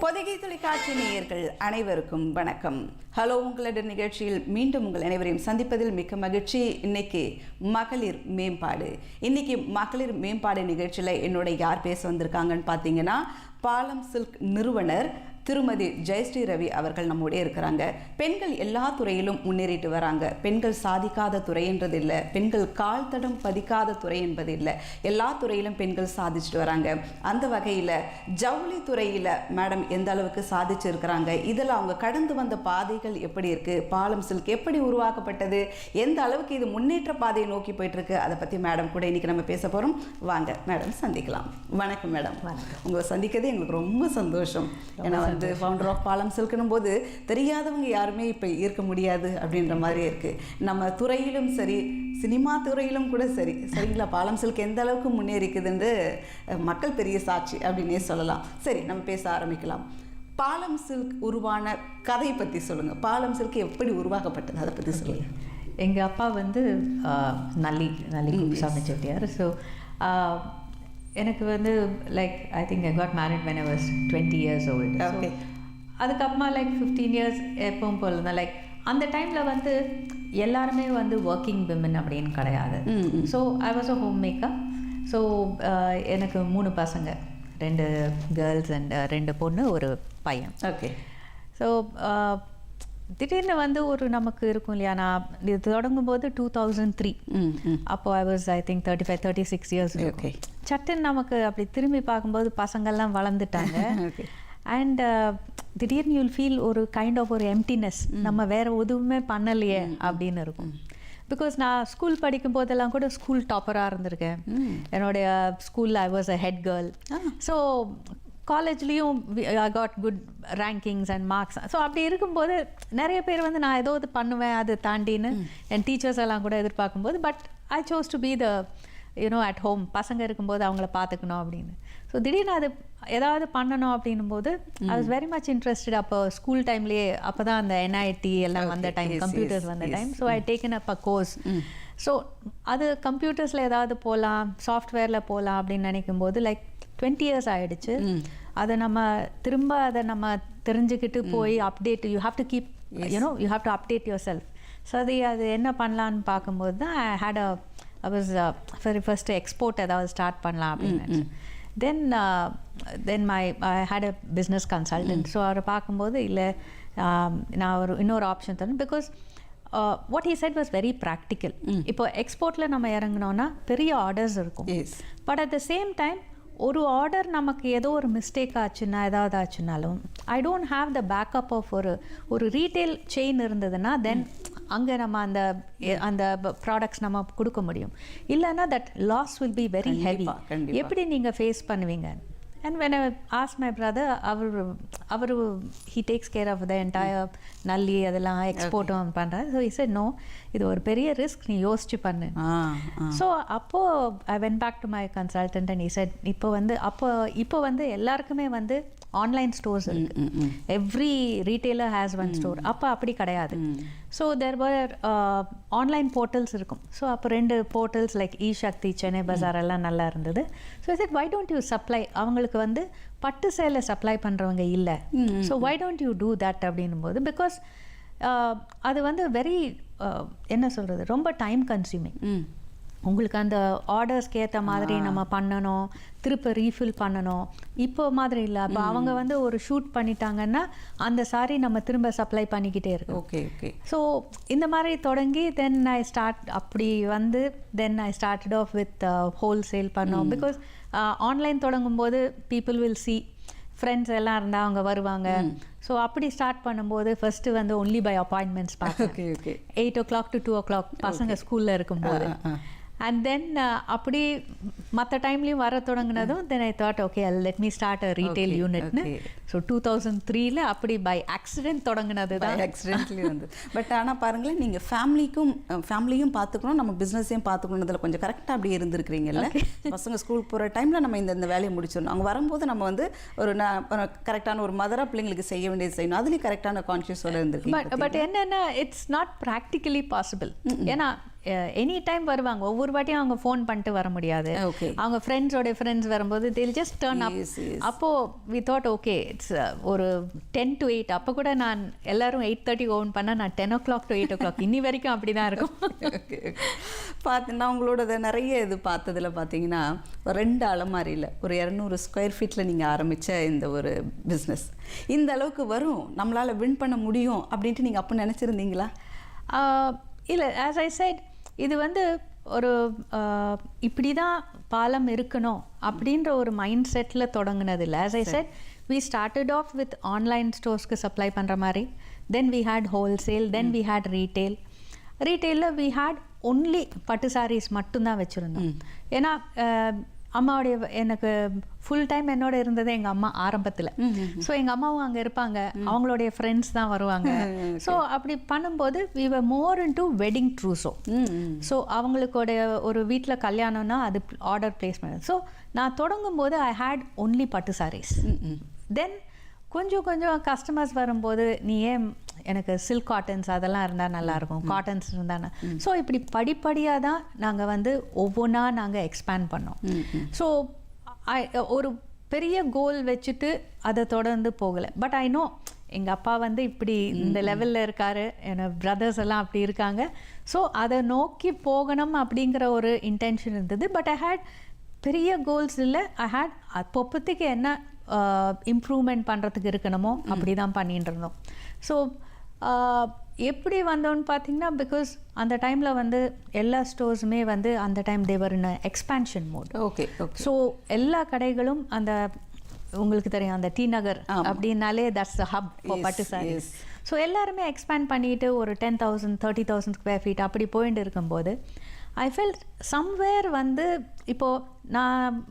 பொதிகை தொலைக்காட்சி நேயர்கள் அனைவருக்கும் வணக்கம். ஹலோ உங்களுடைய நிகழ்ச்சியில் மீண்டும் உங்கள் அனைவரையும் சந்திப்பதில் மிக்க மகிழ்ச்சி. இன்னைக்கு மகளிர் மேம்பாடு நிகழ்ச்சியில் என்னோட யார் பேச வந்திருக்காங்கன்னு பார்த்தீங்கன்னா, பாலம் சில்க் நிறுவனர் திருமதி ஜெயஸ்ரீ ரவி அவர்கள் நம்முடைய இருக்கிறாங்க. பெண்கள் எல்லா துறையிலும் முன்னேறிட்டு வராங்க. பெண்கள் சாதிக்காத துறைன்றது இல்லை, பெண்கள் கால் தடம் பதிக்காத துறை என்பது இல்லை, எல்லா துறையிலும் பெண்கள் சாதிச்சுட்டு வராங்க. அந்த வகையில் ஜவுளி துறையில் மேடம் எந்த அளவுக்கு சாதிச்சிருக்கிறாங்க, இதில் அவங்க கடந்து வந்த பாதைகள் எப்படி இருக்குது, பாலம் சில்க் எப்படி உருவாக்கப்பட்டது, எந்த அளவுக்கு இது முன்னேற்ற பாதையை நோக்கி போயிட்டுருக்கு, அதை பற்றி மேடம் கூட இன்றைக்கி நம்ம பேச போகிறோம். வாங்க மேடம் சந்திக்கலாம். வணக்கம் மேடம். உங்களை சந்திக்கிறது எங்களுக்கு ரொம்ப சந்தோஷம். ஏன்னா ஃபவுண்டர் ஆஃப் பாலம் சில்க்னும் போது தெரியாதவங்க யாருமே இப்போ இருக்க முடியாது அப்படின்ற மாதிரி இருக்குது. நம்ம துறையிலும் சரி, சினிமா துறையிலும் கூட சரி, சரிங்களா, பாலம் சில்க் எந்த அளவுக்கு முன்னேறிக்குதுன்னு மக்கள் பெரிய சாட்சி அப்படின்னே சொல்லலாம். சரி, நம்ம பேச ஆரம்பிக்கலாம். பாலம் சில்க் உருவான கதை பற்றி சொல்லுங்கள். பாலம் சில்க் எப்படி உருவாக்கப்பட்டது அதை பற்றி சொல்லுங்கள். எங்கள் அப்பா வந்து நல்லி குப்புசாமி செட்டியார். ஸோ எனக்கு வந்து like I think I got married when I was 20 years old. Okay. அதுக்கப்புறமா லைக் 15 years எப்பவும் போல தான். லைக் அந்த டைமில் வந்து எல்லாருமே வந்து ஒர்க்கிங் விமன் அப்படின்னு கிடையாது. So I was a home maker. So எனக்கு 3 பசங்க, 2 கேர்ள்ஸ் அண்ட் 2 பொண்ணு, ஒரு பையன். ஓகே. ஸோ திடீர்னு வந்து ஒரு நமக்கு இருக்கும் இல்லையா, நான் இது தொடங்கும் போது 2003. அப்போ I was I think 35-36 years. Okay. சட்டுன்னு நமக்கு அப்படி திரும்பி பார்க்கும்போது பசங்கள்லாம் வளர்ந்துட்டாங்க. அண்ட் திடீர்னு யூல் ஃபீல் ஒரு கைண்ட் ஆஃப் ஒரு எம்டினஸ், நம்ம வேறு எதுவுமே பண்ணலையே அப்படின்னு இருக்கும். பிகாஸ் நான் ஸ்கூல் படிக்கும் போதெல்லாம் கூட ஸ்கூல் டாப்பராக இருந்திருக்கேன். என்னுடைய ஸ்கூலில் I was a head girl. So காலேஜ்லேயும் I got good rankings and marks. So அப்படி இருக்கும்போது நிறைய பேர் வந்து நான் ஏதோ இது பண்ணுவேன் அது தாண்டின்னு என் டீச்சர்ஸ் எல்லாம் கூட எதிர்பார்க்கும்போது, but I chose to be the you know at home. பசங்க இருக்கும்போது அவங்கள பார்த்துக்கணும் அப்படின்னு. ஸோ திடீர்னு அது ஏதாவது பண்ணணும் அப்படின்னும் போது ஐ வாஸ் வெரி மச் இன்ட்ரெஸ்டட். அப்போ ஸ்கூல் டைம்லேயே அப்போ தான் அந்த NIT எல்லாம் வந்த டைம், கம்ப்யூட்டர்ஸ் வந்த time. So I taken up a course. So அது கம்ப்யூட்டர்ஸில் ஏதாவது போகலாம், சாஃப்ட்வேரில் போகலாம் அப்படின்னு நினைக்கும்போது லைக் 20 years ஆகிடுச்சு. அதை நம்ம திரும்ப அதை நம்ம தெரிஞ்சுக்கிட்டு போய் update, you have to keep you know you have to update yourself. So அது என்ன பண்ணலான்னு பார்க்கும்போது தான் ஐ வாஸ் ஃபர்ஸ்ட் எக்ஸ்போர்ட் ஏதாவது ஸ்டார்ட் பண்ணலாம் அப்படின்னு. Then I had a business consultant. So அவரை பார்க்கும்போது இல்லை நான் இன்னொரு ஆப்ஷன் தரேன். Because what he said was very practical. இப்போ எக்ஸ்போர்ட்டில் நம்ம இறங்கினோன்னா பெரிய ஆர்டர்ஸ் இருக்கும். But at the same time ஒரு ஆர்டர் நமக்கு ஏதோ ஒரு மிஸ்டேக் ஆச்சுன்னா, ஏதாவது ஆச்சுனாலும் I don't have the backup of ஒரு ரீட்டெயில் செயின் இருந்ததுன்னா தென் அங்கே நம்ம அந்த ப்ராடக்ட்ஸ் நம்ம கொடுக்க முடியும். இல்லைன்னா that loss will be very heavy. எப்படி நீங்கள் ஃபேஸ் பண்ணுவீங்க? And when I asked my brother, he takes care of the entire நல்லி அதெல்லாம் எக்ஸ்போர்ட்டும் பண்ணுறாரு. ஸோ he said no, இது ஒரு பெரிய ரிஸ்க், நீ யோசிச்சு பண்ணு. ஸோ அப்போது I went back to my consultant and he said இப்போ வந்து எல்லாருக்குமே வந்து ஆன்லைன் ஸ்டோர்ஸ் இருக்கு. Every retailer has one store. அப்போ அப்படி கிடையாது. So there were online portals இருக்கும். ஸோ அப்போ 2 போர்ட்டல்ஸ் லைக் இ-சக்தி, சென்னை பஜார் எல்லாம் நல்லா இருந்தது. So I said why don't you supply, அவங்களுக்கு வந்து பட்டு சேலை சப்ளை பண்ணுறவங்க இல்லை. So why don't you do that அப்படின்னும் போது, பிகாஸ் அது வந்து வெரி என்ன சொல்கிறது, ரொம்ப டைம் கன்சியூமிங். உங்களுக்கு அந்த ஆர்டர்ஸ்க்கு ஏற்ற மாதிரி நம்ம பண்ணணும், திருப்ப ரீஃபில் பண்ணணும். இப்போ மாதிரி இல்லை. அப்போ அவங்க வந்து ஒரு ஷூட் பண்ணிட்டாங்கன்னா அந்த சாரி நம்ம திரும்ப சப்ளை பண்ணிக்கிட்டே இருக்கோம். Okay okay. ஸோ இந்த மாதிரி தொடங்கி then I started off with wholesale பண்ணோம். பிகாஸ் ஆன்லைன் தொடங்கும்போது பீப்புள் வில் சி, ஃப்ரெண்ட்ஸ் எல்லாம் இருந்தால் அவங்க வருவாங்க. ஸோ அப்படி ஸ்டார்ட் பண்ணும்போது ஃபர்ஸ்ட்டு வந்து ஒன்லி பை அப்பாயின்மெண்ட்ஸ் பார்த்தேன். 8 o'clock to 2 o'clock பசங்க ஸ்கூலில் இருக்கும்போது. அண்ட் தென் அப்படி மற்ற டைம்லேயும் வர தொடங்கினதும் then I thought okay let me start a retail யூனிட்னு. ஸோ 2003 அப்படி பை ஆக்சிடென்ட் தொடங்கினது தான். ஆக்சிடென்ட்லேயும் வந்து பட் ஆனால் பாருங்களேன், நீங்கள் ஃபேமிலியும் பார்த்துக்கணும், நம்ம பிஸ்னஸையும் பார்த்துக்கணும், அதில் கொஞ்சம் கரெக்டாக அப்படி இருந்திருக்கிறீங்கல்ல. பசங்க ஸ்கூலுக்கு போகிற டைமில் நம்ம இந்த வேலையை முடிச்சிடணும். அவங்க வரும்போது நம்ம வந்து ஒரு கரெக்டான ஒரு மதராக பிள்ளைங்களுக்கு செய்ய வேண்டியது செய்யணும். அதுலேயும் கரெக்டான கான்ஷியஸோடு இருந்திருக்கு. பட் என்னென்னா இட்ஸ் நாட் ப்ராக்டிக்கலி பாசிபிள். ஏன்னா எனி டைம் வருவாங்க. ஒவ்வொரு வாட்டியும் அவங்க ஃபோன் பண்ணிட்டு வர முடியாது. அவங்க ஃப்ரெண்ட்ஸோட ஃப்ரெண்ட்ஸ் வரும்போது they'll just turn up. அப்போது we thought okay it's ஒரு 10 to 8. அப்போ கூட நான் எல்லாரும் 8:30 ஓன் பண்ணால் நான் 10 o'clock to 8 o'clock இன்னி வரைக்கும் அப்படி தான் இருக்கும். நான் உங்களோட நிறைய இது பார்த்ததில் பார்த்தீங்கன்னா 2 அலமாரியில் ஒரு 200 ஸ்கொயர் ஃபீட்டில் நீங்கள் ஆரம்பித்த இந்த ஒரு பிஸ்னஸ் இந்த அளவுக்கு வரும், நம்மளால் வின் பண்ண முடியும் அப்படின்ட்டு நீங்கள் அப்போ நினச்சிருந்தீங்களா? இல்லை, ஆஸ் ஐ செட் இது வந்து ஒரு இப்படி தான் பாலம் இருக்கணும் அப்படின்ற ஒரு மைண்ட் செட்டில் தொடங்கினது இல்லை. As I said we started off with online ஸ்டோர்ஸ்க்கு சப்ளை பண்ணுற மாதிரி, தென் we had wholesale, then we had ரீட்டெயிலில் we had only பட்டு சாரீஸ் மட்டும்தான் வச்சுருந்தோம். ஏன்னா அம்மாவுடைய எனக்கு ஃபுல் டைம் என்னோட இருந்தது எங்கள் அம்மா ஆரம்பத்தில். ஸோ எங்கள் அம்மாவும் அங்கே இருப்பாங்க, அவங்களுடைய ஃப்ரெண்ட்ஸ் தான் வருவாங்க. ஸோ அப்படி பண்ணும்போது we were more into wedding trousseau. So அவங்களுக்கோட ஒரு வீட்டில் கல்யாணம்னா அது ஆர்டர் ப்ளேஸ் பண்ணது. ஸோ நான் தொடங்கும் போது ஐ ஹேட் ஒன்லி பட்டு சாரீஸ். தென் கொஞ்சம் கஸ்டமர்ஸ் வரும்போது நீ ஏன் எனக்கு சில்க் காட்டன்ஸ் அதெல்லாம் இருந்தால் நல்லாயிருக்கும், காட்டன்ஸ் இருந்தால். ஸோ இப்படி படிப்படியாக தான் நாங்கள் வந்து ஒவ்வொன்றா நாங்கள் எக்ஸ்பேண்ட் பண்ணோம். ஸோ ஒரு பெரிய கோல் வச்சுட்டு அதை தொடர்ந்து போகலை. பட் ஐ நோ எங்கள் அப்பா வந்து இப்படி இந்த லெவலில் இருக்காரு, என்னோட பிரதர்ஸ் எல்லாம் அப்படி இருக்காங்க. ஸோ அதை நோக்கி போகணும் அப்படிங்கிற ஒரு இன்டென்ஷன் இருந்தது. பட் ஐ ஹேட் பெரிய கோல்ஸ் இல்லை. ஐ ஹேட் அப்போதைக்கு என்ன இம்ப்ரூவ்மெண்ட் பண்ணுறதுக்கு இருக்கணுமோ அப்படி தான் பண்ணிகிட்டு இருந்தோம். ஸோ எப்படி வந்தோன்னு பார்த்தீங்கன்னா, பிகாஸ் அந்த டைமில் வந்து எல்லா ஸ்டோர்ஸுமே வந்து அந்த டைம் தேவர் இன் எக்ஸ்பேன்ஷன் மோட். ஸோ எல்லா கடைகளும் அந்த உங்களுக்கு தெரியும் அந்த டி நகர் அப்படின்னாலே தட்ஸ் த ஹப் ஃபார் பட்டு சாரீஸ். ஸோ எல்லாருமே எக்ஸ்பேண்ட் பண்ணிட்டு ஒரு 10,000 30,000 ஸ்கொயர் ஃபீட் அப்படி போயிட்டு இருக்கும்போது ஐ ஃபெல்ட் சம்வேர் வந்து இப்போது நான்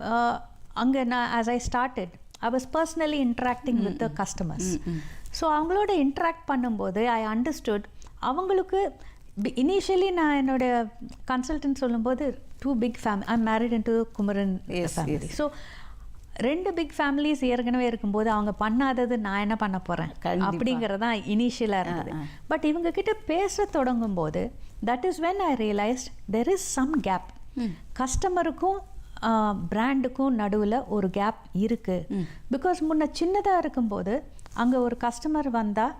அங்கே as I started I was personally interacting with the customers. So அவங்களோட இன்ட்ராக்ட் பண்ணும்போது ஐ அண்டர்ஸ்டுட் அவங்களுக்கு இனிஷியலி நான் என்னோட கன்சல்டன்ட் சொல்லும்போது 2 big family, I married into Kumaran family. So 2 big families ஏற்கனவே இருக்கும்போது அவங்க பண்ணாதது நான் என்ன பண்ண போகிறேன் அப்படிங்கிறது தான் இனிஷியலாக இருந்தது. பட் இவங்க கிட்ட பேச தொடங்கும் போது that is when I realised there is some gap. கஸ்டமருக்கும் பிராண்டுக்கும் நடுவில் ஒரு கேப் இருக்குது. பிகாஸ் முன்ன சின்னதாக இருக்கும்போது அங்கே ஒரு கஸ்டமர் வந்தால்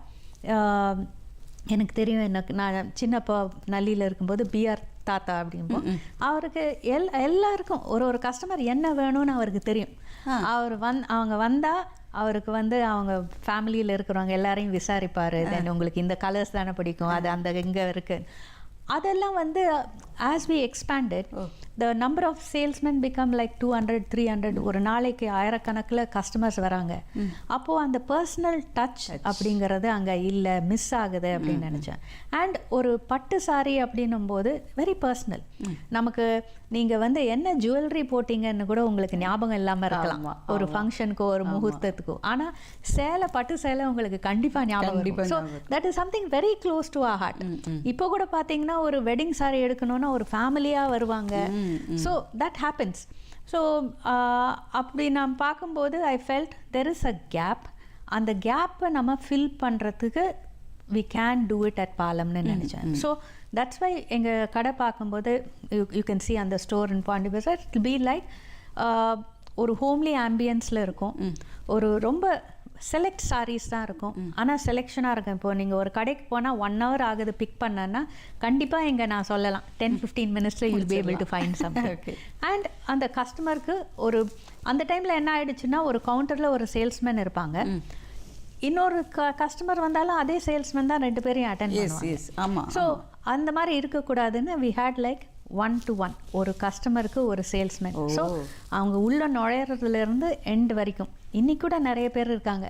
எனக்கு தெரியும், எனக்கு நான் சின்னப்போ நல்லியில் இருக்கும்போது பிஆர் தாத்தா அப்படிங்கும்போது அவருக்கு எல்லாருக்கும் ஒரு கஸ்டமர் என்ன வேணும்னு அவருக்கு தெரியும். அவர் அவங்க வந்தால் அவருக்கு வந்து அவங்க ஃபேமிலியில் இருக்கிறவங்க எல்லாரையும் விசாரிப்பார். தென் உங்களுக்கு இந்த கலர்ஸ் தானே பிடிக்கும், அது அந்த எங்கே இருக்குது. அதெல்லாம் வந்து as we expanded the number of salesmen become like 200 300. ஒரு நாளைக்கு ஆயிரக்கணக்கில் கஸ்டமர்ஸ் வராங்க. அப்போது அந்த பர்சனல் டச் அப்படிங்கிறது அங்கே இல்லை, மிஸ் ஆகுது அப்படின்னு நினச்சேன். அண்ட் ஒரு பட்டு சாரி அப்படின்னும் போது வெரி பர்சனல். நமக்கு நீங்கள் வந்து என்ன ஜுவல்லரி போட்டிங்கன்னு கூட உங்களுக்கு ஞாபகம் இல்லாமல் இருக்கலாம் ஒரு ஃபங்க்ஷனுக்கோ ஒரு முகூர்த்தத்துக்கோ. ஆனால் சேலை பட்டு சேலை உங்களுக்கு கண்டிப்பாக ஞாபகம் இருக்கும். So that is something very close to our heart. இப்போ கூட பார்த்தீங்கன்னா ஒரு வெட்டிங் சாரி எடுக்கணும்னா ஒரு ஃபேமிலியாக வருவாங்க. So that happens. ஸோ அப்படி நான் பார்க்கும்போது I felt there is a gap. அந்த கேப்பை நம்ம ஃபில் பண்ணுறதுக்கு we can do it at பாலம்னு நினச்சேன். ஸோ தட்ஸ் வை எங்கள் கடை பார்க்கும்போது யூ கேன் சி அந்த store in Pondy Bazaar it be like ஒரு ஹோம்லி ஆம்பியன்ஸில் இருக்கும். ஒரு ரொம்ப செலக்ட் சாரீஸ் தான் இருக்கும், ஆனால் செலெக்ஷனாக இருக்கும். இப்போ நீங்கள் ஒரு கடைக்கு போனால் 1 hour ஆகுது பிக் பண்ணனா கண்டிப்பாக இங்கே நான் சொல்லலாம் 10-15 minutesல you'll be able to find something. And அந்த கஸ்டமருக்கு ஒரு அந்த டைமில் என்ன ஆயிடுச்சுன்னா ஒரு கவுண்டரில் ஒரு சேல்ஸ்மேன் இருப்பாங்க, இன்னொரு கஸ்டமர் வந்தாலும் அதே சேல்ஸ்மேன் தான் 2 பேரையும் அட்டென்ட் பண்ணுவாங்க. ஸோ அந்த மாதிரி இருக்கக்கூடாதுன்னு வி ஹேட் லைக் 1-to-1 ஒரு கஸ்டமருக்கு ஒரு சேல்ஸ்மேன். ஸோ அவங்க உள்ள நுழையிறதுலேருந்து எண்ட் வரைக்கும் இன்னைக்கு கூட நிறைய பேர் இருக்காங்க.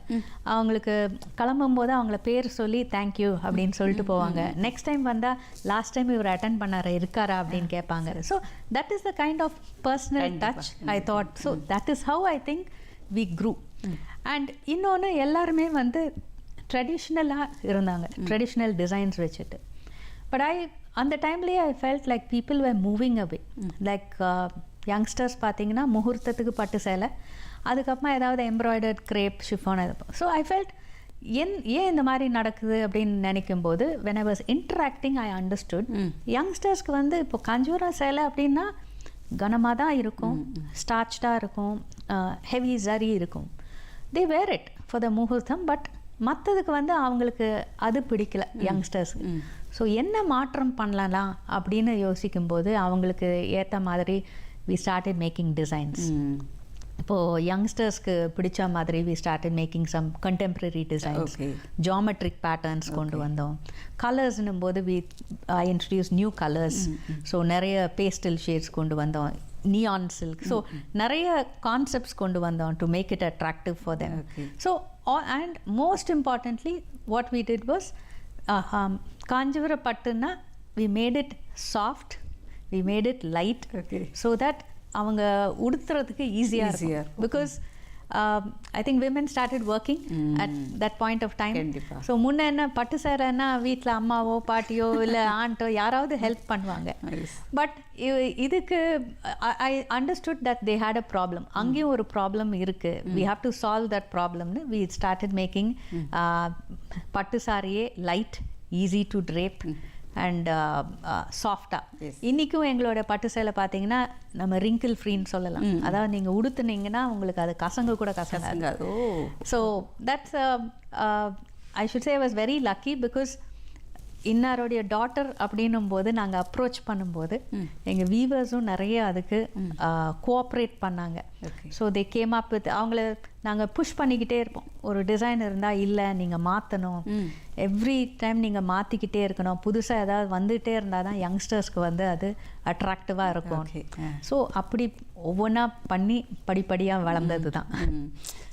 அவங்களுக்கு கிளம்பும் போது அவங்கள பேர் சொல்லி தேங்க்யூ அப்படின்னு சொல்லிட்டு போவாங்க. நெக்ஸ்ட் டைம் வந்தால் லாஸ்ட் டைம் இவர் அட்டென்ட் பண்ணாரு இருக்காரா அப்படின்னு கேட்பாங்க. So that is the kind of personal touch I thought. So that is how I think we grew. And இன்னொன்று எல்லாருமே வந்து ட்ரெடிஷ்னலாக இருந்தாங்க, ட்ரெடிஷ்னல் டிசைன்ஸ் வச்சுட்டு. பட் அந்த டைம்லேயே I felt like people were moving away. Like youngsters பார்த்தீங்கன்னா முகூர்த்தத்துக்கு பட்டு சேலை, அதுக்கப்புறமா ஏதாவது embroidered crepe chiffon. So I felt ஏன் இந்த மாதிரி நடக்குது அப்படின்னு நினைக்கும் போது when I was interacting I understood யங்ஸ்டர்ஸ்க்கு வந்து இப்போ கஞ்சூரா சேலை அப்படின்னா கனமாக தான் இருக்கும், ஸ்டார்ச்டாக இருக்கும், ஹெவி ஜரி இருக்கும். they wear it for the முகூர்த்தம். பட் மற்றதுக்கு வந்து அவங்களுக்கு அது பிடிக்கல யங்ஸ்டர்ஸ்க்கு. ஸோ என்ன மாற்றம் பண்ணலாம் அப்படின்னு யோசிக்கும்போது அவங்களுக்கு ஏற்ற மாதிரி we started making designs. இப்போது யங்ஸ்டர்ஸ்க்கு பிடிச்ச மாதிரி we started making some contemporary designs, geometric patterns கொண்டு வந்தோம். கலர்ஸ்னும் போது I introduced new colors. So நிறைய பேஸ்டல் ஷேட்ஸ் கொண்டு வந்தோம், நியான் சில்க். ஸோ நிறைய கான்செப்ட்ஸ் கொண்டு வந்தோம் to make it attractive for them. So and most importantly what we did was Kanchipuram பட்டுன்னா we made it soft, we made it light, so that அவங்க உடுத்துறதுக்கு ஈஸியாக இருக்கும். Because I think women started working at that point of time. So முன்ன என்ன பட்டு சேரன்னா வீட்டில் அம்மாவோ பாட்டியோ இல்லை ஆண்ட்டோ யாராவது ஹெல்ப் பண்ணுவாங்க. பட் இதுக்கு I understood that they had a problem. அங்கேயும் ஒரு ப்ராப்ளம் இருக்குது. We have to solve that ப்ராப்ளம்னு வி ஸ்டார்டட் மேக்கிங் பட்டு சாரியே light, easy to drape and சாஃப்டாக. இன்றைக்கும் எங்களோட பட்டு சேலை பார்த்தீங்கன்னா நம்ம ரிங்கிள் ஃப்ரீன்னு சொல்லலாம். அதாவது நீங்கள் உடுத்துனீங்கன்னா உங்களுக்கு அது கசங்க கூட கசங்காது. So that's I should say I was very lucky because இன்னாருடைய டாட்டர் அப்படின்னும் போது நாங்கள் அப்ரோச் பண்ணும்போது எங்கள் வீவர்ஸும் நிறைய அதுக்கு கோஆப்ரேட் பண்ணாங்க. So they came up with, அவங்கள நாங்கள் புஷ் பண்ணிக்கிட்டே இருப்போம். ஒரு டிசைன் இருந்தால் இல்லை நீங்கள் மாற்றணும், எவ்ரி டைம் நீங்கள் மாற்றிக்கிட்டே இருக்கணும், புதுசாக ஏதாவது வந்துகிட்டே இருந்தால் தான் யங்ஸ்டர்ஸ்க்கு வந்து அது அட்ராக்டிவாக இருக்கும். ஸோ அப்படி ஒவ்வொன்றா பண்ணி படிப்படியாக வளர்ந்தது தான்.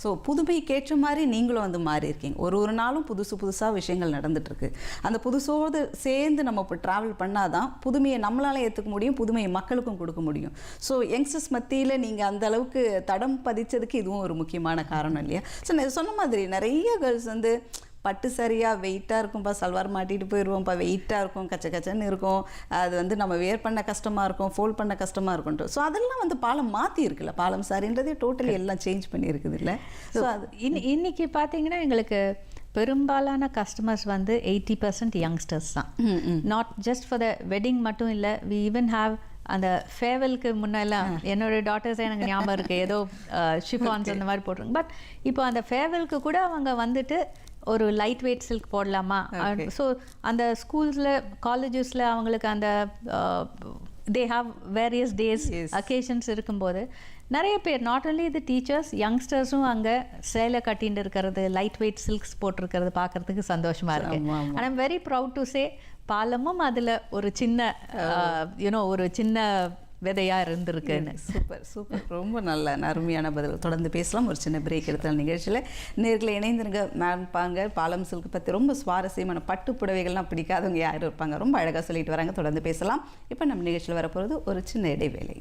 ஸோ புதுமைக்கேற்ற மாதிரி நீங்களும் வந்து மாறி இருக்கீங்க. ஒரு நாளும் புதுசாக விஷயங்கள் நடந்துட்டுருக்கு. அந்த புதுசோடு சேர்ந்து நம்ம இப்போ ட்ராவல் பண்ணால் தான் புதுமையை நம்மளால் ஏற்றுக்க முடியும், புதுமையை மக்களுக்கும் கொடுக்க முடியும். ஸோ யங்ஸ்டர்ஸ் மத்தியில் நீங்கள் அந்த அளவுக்கு தடம் பதிச்சதுக்கு இதுவும் ஒரு முக்கியமான காரணம் இல்லையா? ஸோ நான் சொன்ன மாதிரி நிறைய கேர்ள்ஸ் வந்து பட்டு சரியாக வெயிட்டாக இருக்கும்ப்பா, சல்வார் மாட்டிகிட்டு போயிடுவோம்ப்பா, வெயிட்டாக இருக்கும், கச்சன்னு இருக்கும், அது வந்து நம்ம வேர் பண்ண கஷ்டமாக இருக்கும், ஃபோல்ட் பண்ண கஷ்டமாக இருக்கும்ட்டு. ஸோ அதெல்லாம் வந்து பாலம் மாற்றி இருக்குல்ல, பாலம் சாரின்றதே டோட்டலி எல்லாம் சேஞ்ச் பண்ணியிருக்குது இல்லை? ஸோ அது இன்னைக்கு பார்த்தீங்கன்னா எங்களுக்கு பெரும்பாலான கஸ்டமர்ஸ் வந்து 80% யங்ஸ்டர்ஸ் தான். Not just for the wedding மட்டும் இல்லை, வி ஈவன் ஹாவ் அந்த ஃபேவலுக்கு முன்னெல்லாம் என்னோட டாட்டர்ஸே எனக்கு ஞாபகம் இருக்குது, ஏதோ ஷிஃபான்ஸ் அந்த மாதிரி போட்டிருங்க. பட் இப்போ அந்த ஃபேவலுக்கு கூட அவங்க வந்துட்டு ஒரு லைட் வெயிட் சில்க் போடலாமா. ஸோ அந்த ஸ்கூல்ஸில் காலேஜஸில் அவங்களுக்கு அந்த they have various days occasions இருக்கும்போது நிறைய பேர், நாட் ஒன்லி தி டீச்சர்ஸ், யங்ஸ்டர்ஸும் அங்கே சேலை கட்டின்னு இருக்கிறது, லைட் வெயிட் சில்க்ஸ் போட்டிருக்கிறது பார்க்குறதுக்கு சந்தோஷமாக இருக்குது. And I'm very proud to say பாலமும் அதில் ஒரு சின்ன ஒரு சின்ன விதையாக இருந்திருக்குன்னு. சூப்பர் ரொம்ப நல்ல அருமையான பதில். தொடர்ந்து பேசலாம். ஒரு சின்ன பிரேக் எடுத்த நிகழ்ச்சியில் நேரில் இணைந்திருங்க. மேம் பாங்க பாலம் சில்க் பற்றி ரொம்ப சுவாரஸ்யமான பட்டு புடவைகள்லாம் பிடிக்காதவங்க யாரும் இருப்பாங்க, ரொம்ப அழகாக சொல்லிட்டு வராங்க. தொடர்ந்து பேசலாம். இப்போ நம்ம நிகழ்ச்சியில் வரப்போகிறது ஒரு சின்ன இடைவேளை.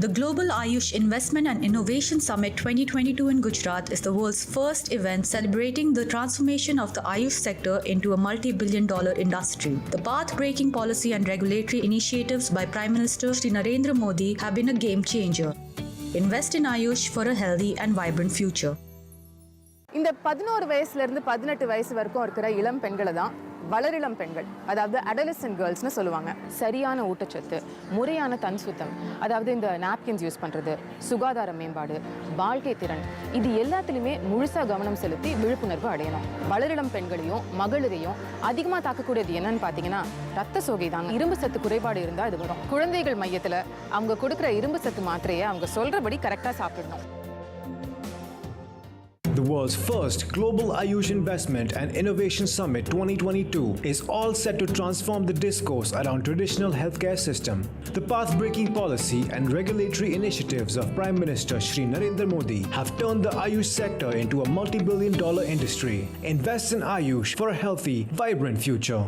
The Global Ayush Investment and Innovation Summit 2022 in Gujarat is the world's first event celebrating the transformation of the Ayush sector into a multi-billion-dollar industry. The path-breaking policy and regulatory initiatives by Prime Minister Shri Narendra Modi have been a game changer. Invest in Ayush for a healthy and vibrant future. இந்த 11 வயசுலேருந்து 18 வயசு வரைக்கும் இருக்கிற இளம் பெண்களை தான் வளரிளம் பெண்கள், அதாவது அடலசன்ட் கேர்ள்ஸ்னு சொல்லுவாங்க. சரியான ஊட்டச்சத்து, முறையான தன் சுத்தம், அதாவது இந்த நாப்கின்ஸ் யூஸ் பண்ணுறது, சுகாதார மேம்பாடு, வாழ்க்கை திறன், இது எல்லாத்துலேயுமே முழுசாக கவனம் செலுத்தி விழிப்புணர்வு அடையணும். வளரிளம் பெண்களையும் மகளிரையும் அதிகமாக தாக்கக்கூடியது என்னன்னு பார்த்தீங்கன்னா ரத்த சோகை தாங்க. இரும்பு சத்து குறைபாடு இருந்தால் இது வரும். குழந்தைகள் மையத்தில் அவங்க கொடுக்குற இரும்பு சத்து மாத்திரையை அவங்க சொல்கிறபடி கரெக்டாக சாப்பிடணும். The world's first Global Ayush Investment and Innovation Summit 2022 is all set to transform the discourse around traditional healthcare system. The path-breaking policy and regulatory initiatives of Prime Minister Shri Narendra Modi have turned the Ayush sector into a multi-billion-dollar industry. Invest in Ayush for a healthy, vibrant future.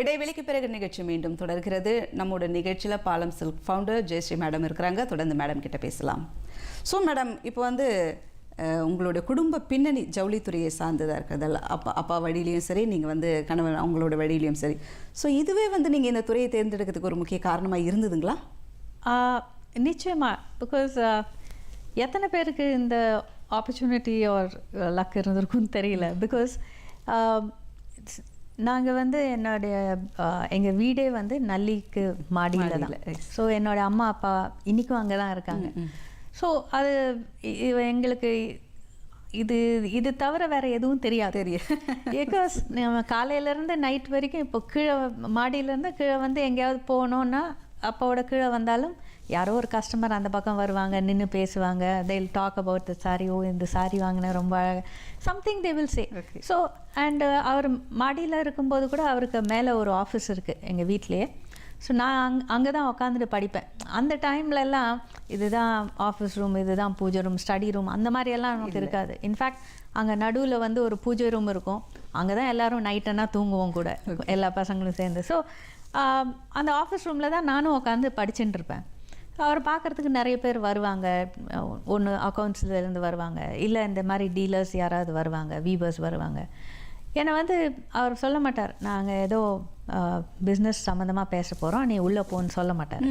இடைவெளிக்கு பிறகு நிகழ்ச்சி மீண்டும் தொடர்கிறது. நம்மோட நிகழ்ச்சியில் பாலம் silk founder Jayashree madam இருக்கிறாங்க. தொடர்ந்து மேடம் கிட்ட பேசலாம். ஸோ மேடம், இப்போ வந்து உங்களுடைய குடும்ப பின்னணி ஜவுளித்துறையை சார்ந்ததாக இருக்கிறதால அப்பா வழியிலையும் சரி, நீங்கள் வந்து கணவன் அவங்களோட வழியிலையும் சரி, ஸோ இதுவே வந்து நீங்கள் இந்த துறையை தேர்ந்தெடுக்கிறதுக்கு ஒரு முக்கிய காரணமாக இருந்ததுங்களா? நிச்சயமாக. பிகாஸ் எத்தனை பேருக்கு இந்த ஆப்பர்ச்சுனிட்டி ஆர் லக் இருந்திருக்குன்னு தெரியல. பிகாஸ் நாங்கள் வந்து எங்கள் வீடே வந்து நல்லிக்கு மாடியில் தான். ஸோ என்னோடய அம்மா அப்பா இன்றைக்கும் அங்கே தான் இருக்காங்க. ஸோ அது எங்களுக்கு இது தவிர வேறு எதுவும் தெரியாது. பிகாஸ் நம்ம காலையிலேருந்து நைட் வரைக்கும் இப்போ கீழே மாடியிலேருந்து கீழே வந்து எங்கேயாவது போனோன்னா அப்பாவோட கீழே வந்தாலும் யாரோ ஒரு கஸ்டமர் அந்த பக்கம் வருவாங்க, நின்று பேசுவாங்க. they will talk about the saree. ஓ, இந்த சாரீ வாங்கினேன், ரொம்ப something they will say. So and அவர் மாடியில் இருக்கும்போது கூட அவருக்கு மேலே ஒரு ஆஃபீஸ் இருக்குது எங்கள் வீட்டிலையே. ஸோ நான் அங்கே தான் உட்காந்துட்டு படிப்பேன். அந்த டைம்லலாம் இதுதான் ஆஃபீஸ் ரூம், இதுதான் பூஜை ரூம், ஸ்டடி ரூம், அந்த மாதிரியெல்லாம் நமக்கு இருக்காது. இன்ஃபேக்ட் அங்கே நடுவில் வந்து ஒரு பூஜை ரூம் இருக்கும். அங்கே தான் எல்லோரும் நைட்டெல்லாம் தூங்குவோம் கூட, எல்லா பசங்களும் சேர்ந்து. ஸோ அந்த ஆஃபீஸ் ரூமில் தான் நானும் உட்காந்து படிச்சுட்டு இருப்பேன். அவர் பார்க்குறதுக்கு நிறைய பேர் வருவாங்க. ஒன்று அக்கௌண்ட்ஸ்லேருந்து வருவாங்க, இல்லை இந்த மாதிரி டீலர்ஸ் யாராவது வருவாங்க, வீவர்ஸ் வருவாங்க. என்னை வந்து அவர் சொல்ல மாட்டார், நாங்கள் ஏதோ பிஸ்னஸ் சம்மந்தமாக பேச போகிறோம், நீ உள்ளே போன்னு சொல்ல மாட்டார்.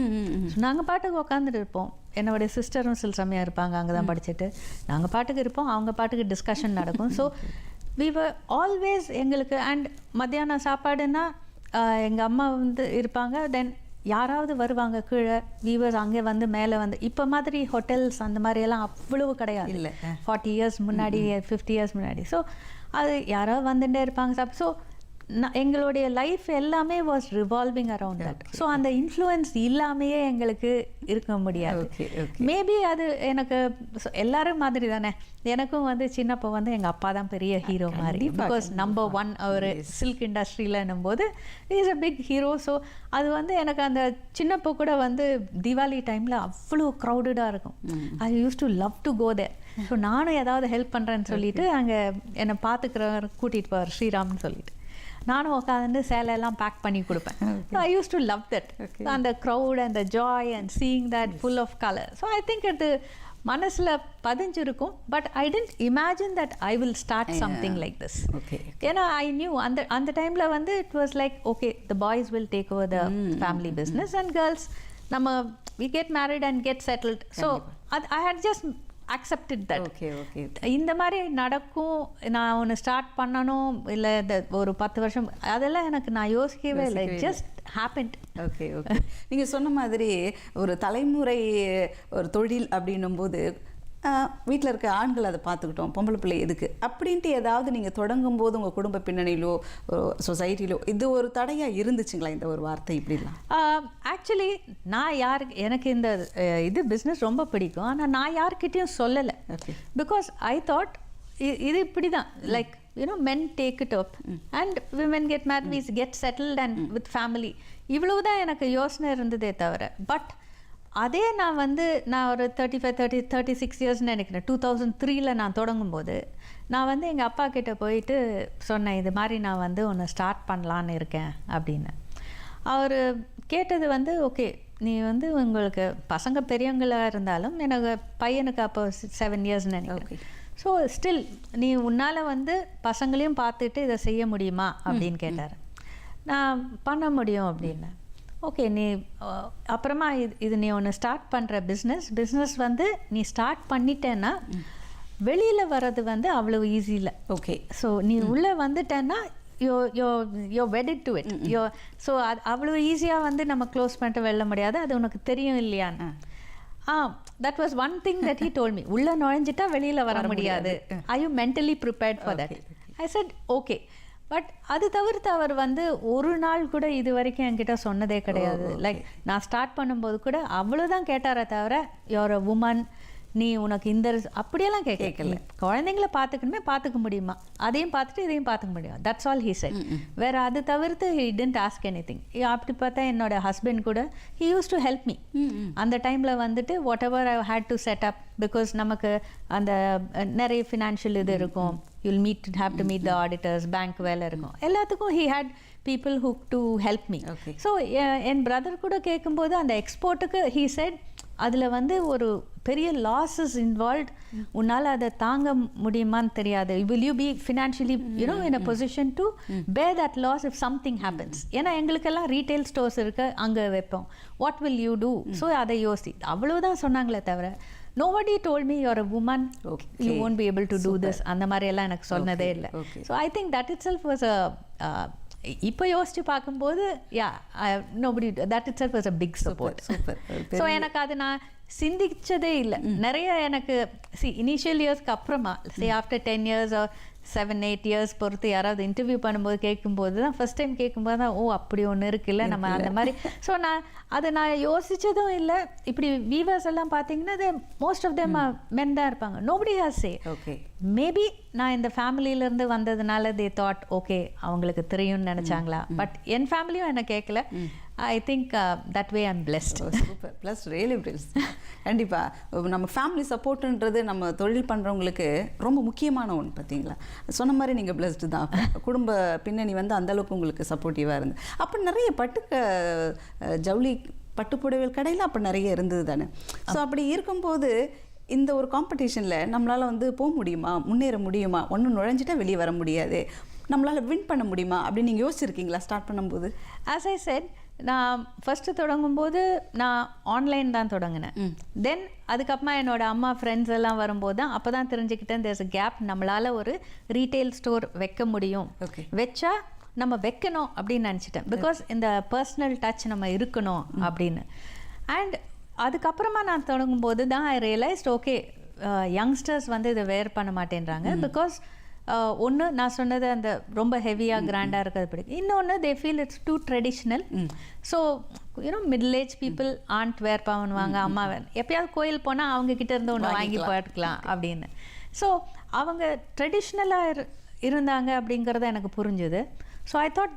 ஸோ நாங்கள் பாட்டுக்கு உட்காந்துட்டு இருப்போம். என்னுடைய சிஸ்டரும் சில சமயம் இருப்பாங்க, அங்கே தான் படிச்சுட்டு. நாங்கள் பாட்டுக்கு இருப்போம், அவங்க பாட்டுக்கு டிஸ்கஷன் நடக்கும். ஸோ we were ஆல்வேஸ் எங்களுக்கு. அண்ட் மத்தியானம் சாப்பாடுன்னா எங்கள் அம்மா வந்து இருப்பாங்க, தென் யாராவது வருவாங்க கீழே வீவர்ஸ், அங்கே வந்து மேலே வந்து. இப்போ மாதிரி ஹோட்டல்ஸ் அந்த மாதிரியெல்லாம் அவ்வளவு கிடையாது. இல்லை, 40 years முன்னாடி, 50 years முன்னாடி. ஸோ அது யாராவது வந்துட்டே இருப்பாங்க. ஸோ எங்களுடைய லைஃப் எல்லாமே was revolving around that. So அந்த இன்ஃப்ளூயன்ஸ் இல்லாமையே எங்களுக்கு இருக்க முடியாது. மேபி அது எனக்கு எல்லாரும் மாதிரி தானே. எனக்கும் வந்து சின்னப்போ வந்து எங்கள் அப்பா தான் பெரிய ஹீரோ மாதிரி. பிகாஸ் நம்பர் 1 அவர் சில்க் இண்டஸ்ட்ரியிலன்னும் போது is a big hero. So அது வந்து எனக்கு அந்த சின்னப்போ கூட வந்து தீபாவளி டைமில் அவ்வளோ க்ரௌடடாக இருக்கும். I used to love to go there. So நானும் ஏதாவது ஹெல்ப் பண்ணுறேன்னு சொல்லிட்டு அங்கே என்னை பார்த்துக்கிறவர் கூட்டிகிட்டு போவார், ஸ்ரீராம்னு சொல்லிட்டு. நானும் உட்காந்து சேலையெல்லாம் பேக் பண்ணி கொடுப்பேன். I used to love that. அந்த crowd and the joy and seeing that full of colour. So I think அது மனசில் பதிஞ்சிருக்கும். But I didn't imagine that I will start something like this. ஏன்னா ஐ நியூ அந்த டைமில் வந்து it was like, okay, the boys will take over the family business and girls நம்ம we get married and get settled. So I had just accepted that. இந்த மாதிரி நடக்கும், நான் ஒன்று ஸ்டார்ட் பண்ணணும், இல்லை ஒரு 10 வருஷம், அதெல்லாம் எனக்கு நான் யோசிக்கவே இல்லை. Just happened. ஓகே. நீங்கள் சொன்ன மாதிரி ஒரு தலைமுறை ஒரு தொழில் அப்படின்னும் போது வீட்டில் இருக்க ஆண்கள் அதை பார்த்துக்கிட்டோம், பொம்பளை பிள்ளை எதுக்கு அப்படின்ட்டு ஏதாவது நீங்கள் தொடங்கும் போது உங்கள் குடும்ப பின்னணியிலோ சொசைட்டிலோ இது ஒரு தடையாக இருந்துச்சுங்களா இந்த ஒரு வார்த்தை இப்படிலாம்? ஆக்சுவலி நான் எனக்கு இந்த இது பிஸ்னஸ் ரொம்ப பிடிக்கும். ஆனால் நான் யார்கிட்டையும் சொல்லலை. பிகாஸ் ஐ தாட் இது இப்படி தான், like men take it up and women get married, we get settled and with family. இவ்வளவு தான் எனக்கு யோசனை இருந்ததே தவிர. பட் அதே நான் ஒரு 36 இயர்ஸ்னு நினைக்கிறேன். 2003 நான் தொடங்கும்போது நான் எங்கள் அப்பா கிட்டே போயிட்டு சொன்னேன், இது மாதிரி நான் ஒன்று ஸ்டார்ட் பண்ணலான்னு இருக்கேன் அப்படின்னு. அவர் கேட்டது ஓகே, நீ உங்களுக்கு பசங்க பெரியவங்களாக இருந்தாலும், எனக்கு பையனுக்கு அப்போ 7 இயர்ஸ்னு நினைக்கிறேன். ஸோ ஸ்டில் நீ உன்னால் வந்து பசங்களையும் பார்த்துட்டு இதை செய்ய முடியுமா அப்படின்னு கேட்டார். நான் பண்ண முடியும் அப்படின்னு. ஓகே, நீ அப்புறமா இது நீ ஒன்று ஸ்டார்ட் பண்ணுற பிஸ்னஸ் வந்து நீ ஸ்டார்ட் பண்ணிட்டேன்னா வெளியில் வர்றது வந்து அவ்வளோ ஈஸி இல்லை. ஓகே, ஸோ நீ உள்ளே வந்துட்டேன்னா யோ வெட்டட் டு இட். ஸோ அது அவ்வளோ ஈஸியாக வந்து நம்ம க்ளோஸ் பண்ணிட்டு வெளில முடியாது, அது உனக்கு தெரியும் இல்லையான்னு. That was one thing that he told me. உள்ளே நுழைஞ்சிட்டா வெளியில் வர முடியாது. I you mentally prepared for that? I set okay. But அது தவிர்த்து அவர் வந்து ஒரு நாள் கூட இது வரைக்கும் என்கிட்ட சொன்னதே கிடையாது. லைக் நான் ஸ்டார்ட் பண்ணும்போது கூட அவ்வளோதான் கேட்டாரே தவிர யூஆர் அ வுமன், நீ உனக்கு இந்த அப்படியெல்லாம் கேட்கல. குழந்தைங்கள பார்த்துக்கணுமே, பார்த்துக்க முடியுமா, அதையும் பார்த்துட்டு இதையும் பார்த்துக்க முடியும். That's all he set. வேறு அது தவிர்த்து ஹி டிடன்ட் ஆஸ்க் எனிதிங். அப்படி பார்த்தா என்னோட ஹஸ்பண்ட் கூட he use to help me. அந்த டைமில் வந்துட்டு what ever I had to set up, because நமக்கு அந்த நிறைய ஃபினான்ஷியல் இது இருக்கும். You'll have to meet the auditors, bank வேலை இருக்கும், எல்லாத்துக்கும் he had people who to help me. So N brother கூட கேட்கும்போது அந்த எக்ஸ்போர்ட்டுக்கு he said அதில் வந்து ஒரு பெரிய லாஸஸ் இன்வால்வ், உன்னால் அதை தாங்க முடியுமான்னு தெரியாது. will you be financially in a position to bear that loss if something happens? ஏன்னா எங்களுக்கெல்லாம் ரீட்டைல் ஸ்டோர்ஸ் இருக்கு, அங்கே வைப்போம். what will you do? So அதை யோசி, அவ்வளோதான் சொன்னாங்களே தவிர nobody told me you're a woman, you won't be able to do this. அந்த மாதிரி எல்லாம் எனக்கு சொன்னதே இல்லை. So I think that itself was a இப்போ யோசிச்சு பார்க்கும்போது nobody, that itself was a big support. So எனக்கு அது நான் சிந்திச்சதே இல்லை. நிறைய எனக்கு இனிஷியல் இயர்ஸ்க்கு அப்புறமா ஆஃப்டர் 10 years or 7-8 years பொறுத்து யாராவது இன்டர்வியூ பண்ணும்போது கேட்கும்போது தான், ஃபர்ஸ்ட் டைம் கேட்கும்போது தான், ஓ அப்படி ஒன்று இருக்குல்ல நம்ம அந்த மாதிரி. ஸோ நான் யோசிச்சதும் இல்லை. இப்படி வீவர்ஸ் எல்லாம் பார்த்தீங்கன்னா மோஸ்ட் ஆஃப் தெம் மென் தான் இருப்பாங்க. Nobody has say. Okay, maybe நான் இந்த ஃபேமிலியிலேருந்து வந்ததுனால தே தாட் ஓகே அவங்களுக்கு தெரியும்னு நினச்சாங்களா. பட் என் ஃபேமிலியும் என்னை கேட்கல. ஐ think that way I'm blessed. Super, plus really blessed. கண்டிப்பாக நம்ம ஃபேமிலி சப்போர்ட்டுன்றது நம்ம தொழில் பண்ணுறவங்களுக்கு ரொம்ப முக்கியமான ஒன்று. பார்த்தீங்களா, சொன்ன மாதிரி நீங்கள் பிளெஸ்டு தான். குடும்ப பின்னணி வந்து அந்தளவுக்கு உங்களுக்கு சப்போர்ட்டிவாக இருந்து. அப்போ நிறைய ஜவுளி பட்டுப்புடவைகள் கடையில் அப்போ நிறைய இருந்தது தானே. ஸோ அப்படி இருக்கும்போது இந்த ஒரு காம்படிஷனில் நம்மளால் வந்து போக முடியுமா, முன்னேற முடியுமா, ஒன்றும் நுழைஞ்சிட்டா வெளியே வர முடியாது, நம்மளால் வின் பண்ண முடியுமா அப்படின்னு நீங்கள் யோசிச்சிருக்கீங்களா ஸ்டார்ட் பண்ணும்போது? ஆஸ் ஐ செட், நான் ஃபஸ்ட்டு தொடங்கும்போது நான் ஆன்லைன் தான் தொடங்கினேன். தென் அதுக்கப்புறமா என்னோடய அம்மா ஃப்ரெண்ட்ஸ் எல்லாம் வரும்போது தான் அப்போ தான் தெரிஞ்சுக்கிட்டேன் தேர்ஸ் அ கேப், நம்மளால் ஒரு ரீட்டைல் ஸ்டோர் வைக்க முடியும். வச்சா நம்ம வைக்கணும் அப்படின்னு நினச்சிட்டேன். பிகாஸ் இந்த பர்சனல் டச் நம்ம இருக்கணும் அப்படின்னு. அண்ட் அதுக்கப்புறமா நான் தொடங்கும்போது தான் ஐ ரியலைஸ்ட் ஓகே யங்ஸ்டர்ஸ் வந்து இதை வேர் பண்ண மாட்டேன்றாங்க. பிகாஸ் ஒன்று நான் சொன்னது அந்த ரொம்ப ஹெவியாக கிராண்டாக இருக்கிறது பிடிக்கும். இன்னொன்று they feel it's too traditional. So middle age people and wear பண்ணுவாங்க, அம்மா வேர் எப்பயாவது கோயில் போனால் அவங்கக்கிட்ட இருந்து ஒன்று வாங்கி போட்டுக்கலாம் அப்படின்னு. ஸோ அவங்க ட்ரெடிஷ்னலாக இருந்தாங்க அப்படிங்கிறத எனக்கு புரிஞ்சுது. So I thought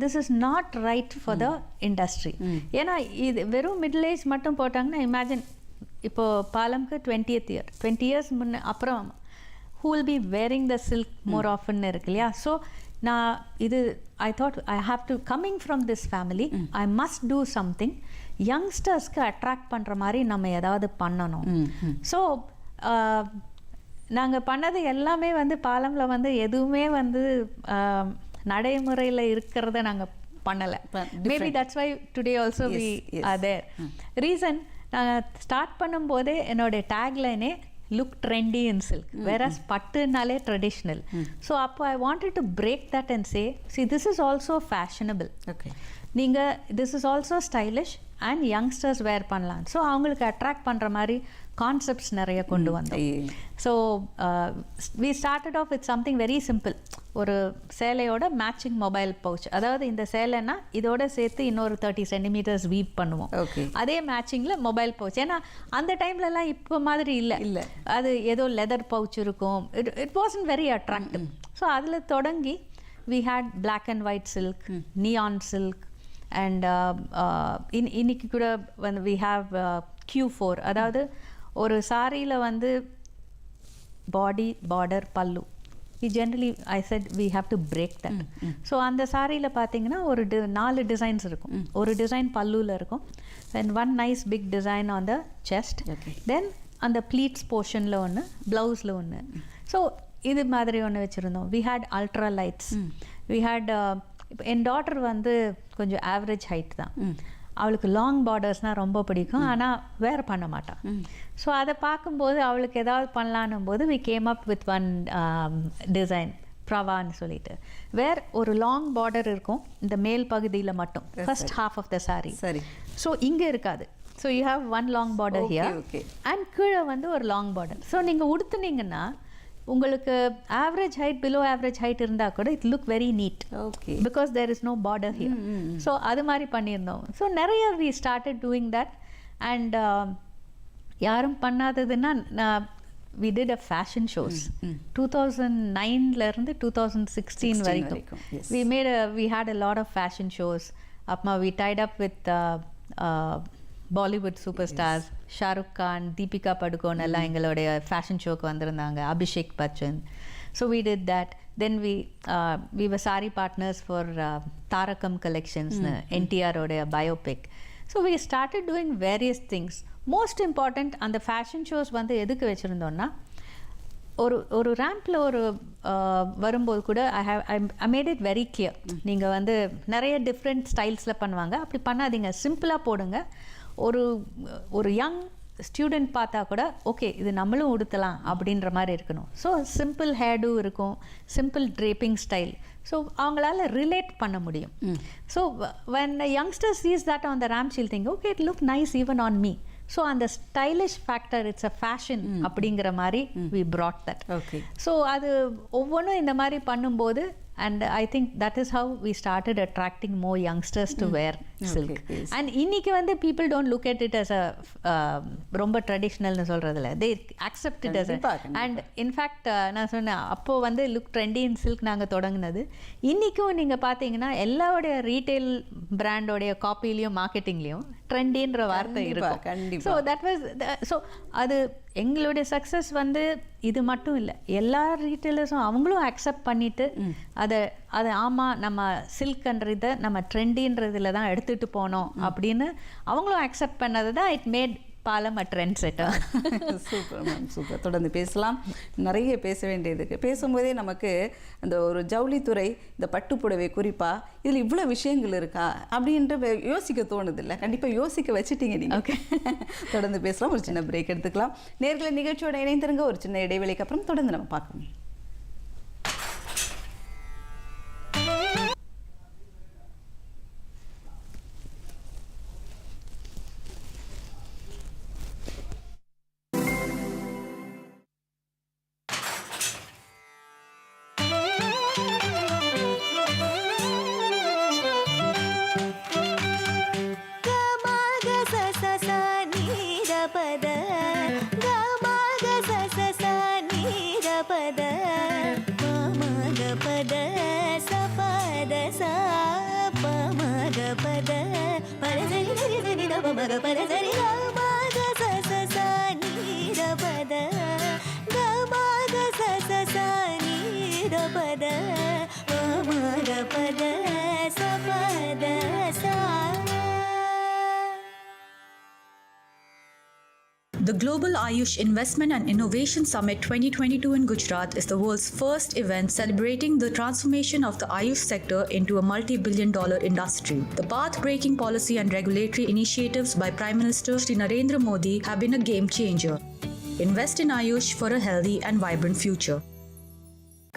this is not right for the industry. ஏன்னா இது வெறும் மிடில் ஏஜ் மட்டும் போட்டாங்கன்னா இமேஜின் இப்போது பாலம்க்கு 20th year 20 years முன்ன அப்புறம் who will be wearing the silk more often இருக்கு இல்லையா. ஸோ நான் இது I thought I have to coming from this family I must do something, யங்ஸ்டர்ஸ்க்கு அட்ராக்ட் பண்ணுற மாதிரி நம்ம ஏதாவது பண்ணணும். ஸோ நாங்கள் பண்ணது எல்லாமே வந்து பாலமில் வந்து எதுவுமே வந்து நடைமுறையில் இருக்கிறத நாங்கள் பண்ணலை. Maybe that's why today also we are there. Reason, நாங்கள் ஸ்டார்ட் பண்ணும்போதே என்னோடைய டேக்லைனே look trendy in silk, whereas pattunale traditional. So I wanted to break that and say, see, this is also fashionable. Okay, this is also stylish and youngsters wear பண்ணலாம். So அவங்களுக்கு attract பண்ணுற மாதிரி concepts நிறைய கொண்டு வந்தோம். So we started off with something very simple. ஒரு சேலையோட matching mobile pouch, அதாவது இந்த சேலைன்னா இதோட சேர்த்து இன்னொரு 30 centimeters வீவ் பண்ணுவோம். அதே மேட்சிங்கில் மொபைல் பவுச். ஏன்னா அந்த டைம்லலாம் இப்போ மாதிரி இல்லை, அது ஏதோ லெதர் பவுச் இருக்கும். It wasn't very attractive. So அதில் தொடங்கி we had black and white silk, neon silk, and இன்னைக்கு கூட வந்து we have Q4, அதாவது ஒரு சாரியில் வந்து பாடி பார்டர் பல்லு. we generally I said we have to break that. So அந்த சாரியில் பார்த்தீங்கன்னா ஒரு 4 டிசைன்ஸ் இருக்கும். ஒரு டிசைன் பல்லுவில் இருக்கும், and one nice big design on the chest. Then அந்த ப்ளீட்ஸ் போர்ஷனில் ஒன்று, ப்ளவுஸில் ஒன்று. ஸோ இது மாதிரி ஒன்று வச்சுருந்தோம். We had ultra lights, we had இப்போ என் டாட்டர் வந்து கொஞ்சம் ஆவரேஜ் ஹைட் தான். அவளுக்கு லாங் பார்டர்ஸ்னால் ரொம்ப பிடிக்கும், ஆனால் வேறு பண்ண மாட்டான். ஸோ அதை பார்க்கும்போது அவளுக்கு ஏதாவது பண்ணலான்னும் போது we came up with one design, ப்ரவான்னு சொல்லிட்டு, வேர் ஒரு லாங் பார்டர் இருக்கும் இந்த மேல் பகுதியில் மட்டும், first half of the sari. சரி. ஸோ இங்கே இருக்காது. So you have one long border here and கீழே வந்து ஒரு லாங் பார்டர். ஸோ நீங்கள் உடுத்துனீங்கன்னா உங்களுக்கு average height, below average height இருந்தால் கூட it look very neat. Okay. Because there is no border here. So அது மாதிரி பண்ணியிருந்தோம். ஸோ நிறைய we started doing that. And யாரும் பண்ணாததுன்னா we did a fashion shows 2009 இருந்து 2016 வரைக்கும். We had a lot of fashion shows. அப்பமா we tied up with Bollywood superstars, Shahrukh Khan, Deepika Padukone எல்லாம் எங்களுடைய ஃபேஷன் ஷோக்கு வந்திருந்தாங்க, Abhishek Bachchan. So we did that. Then we were saree partners for Tarakam collections, NTR உடைய biopic. So we started doing various things. Most important, அந்த fashion shows வந்து எதுக்கு வச்சுருந்தோன்னா, ஒரு ரேம்பில் ஒரு வரும்போது கூட I made it very clear. நீங்கள் வந்து நிறைய டிஃப்ரெண்ட் ஸ்டைல்ஸில் பண்ணுவாங்க, அப்படி பண்ணாதீங்க, சிம்பிளாக போடுங்க. ஒரு யங் ஸ்டூடெண்ட் பார்த்தா கூட ஓகே இது நம்மளும் உடுத்தலாம் அப்படின்ற மாதிரி இருக்கணும். ஸோ சிம்பிள் ஹேர்டூ இருக்கும், சிம்பிள் ட்ரேப்பிங் ஸ்டைல். ஸோ அவங்களால ரிலேட் பண்ண முடியும். So when a youngster sees that on the ramp, she'll think okay it look nice even on me. So அந்த stylish factor, it's a fashion அப்படிங்கிற மாதிரி we brought that. Okay. So அது ஒவ்வொன்றும் இந்த மாதிரி பண்ணும்போது, and I think that is how we started attracting more youngsters to wear silk. Okay, yes. And இன்னைக்கு வந்து people don't look at it as a ரொம்ப ட்ரெடிஷ்னல்னு சொல்கிறதில்ல, they accept it as a, and in fact நான் சொன்னேன் அப்போது வந்து look trendy இன் silk நாங்கள் தொடங்கினது. இன்றைக்கும் நீங்கள் பார்த்தீங்கன்னா எல்லாருடைய ரீட்டைல் பிராண்டோடைய காப்பிலையும் மார்க்கெட்டிங்லேயும் ட்ரெண்டின்ற வார்த்தை இருக்கும். ஸோ தட் வாஸ் ஸோ அது எங்களுடைய சக்ஸஸ் வந்து இது மட்டும் இல்லை, எல்லா ரீட்டைலர்ஸும் அவங்களும் அக்செப்ட் பண்ணிவிட்டு அதை ஆமாம் நம்ம சில்க்ன்றதை நம்ம ட்ரெண்டின்றதில் தான் எடுத்துகிட்டு போனோம் அப்படின்னு அவங்களும் அக்செப்ட் பண்ணது தான் இட் மேட் பாலம் a trend செட்டர். Super ma'am, super. தொடர்ந்து பேசலாம். நிறைய பேச வேண்டியதுக்கு பேசும்போதே நமக்கு அந்த ஒரு ஜவுளித்துறை, இந்த பட்டுப்புடவை குறிப்பாக இதில் இவ்வளோ விஷயங்கள் இருக்கா அப்படின்ட்டு யோசிக்க தோணுது இல்லை? கண்டிப்பாக யோசிக்க வச்சுட்டீங்க நீங்கள். ஓகே, தொடர்ந்து பேசலாம். ஒரு சின்ன பிரேக் எடுத்துக்கலாம். நேர்களை நிகழ்ச்சியோட இணைந்திருங்க. ஒரு சின்ன இடைவெளிக்கு அப்புறம் தொடர்ந்து நம்ம பார்க்கணும். The Global Ayush Investment and Innovation Summit 2022 in Gujarat is the world's first event celebrating the transformation of the Ayush sector into a multi-billion-dollar industry. The path-breaking policy and regulatory initiatives by Prime Minister Shri Narendra Modi have been a game changer. Invest in Ayush for a healthy and vibrant future.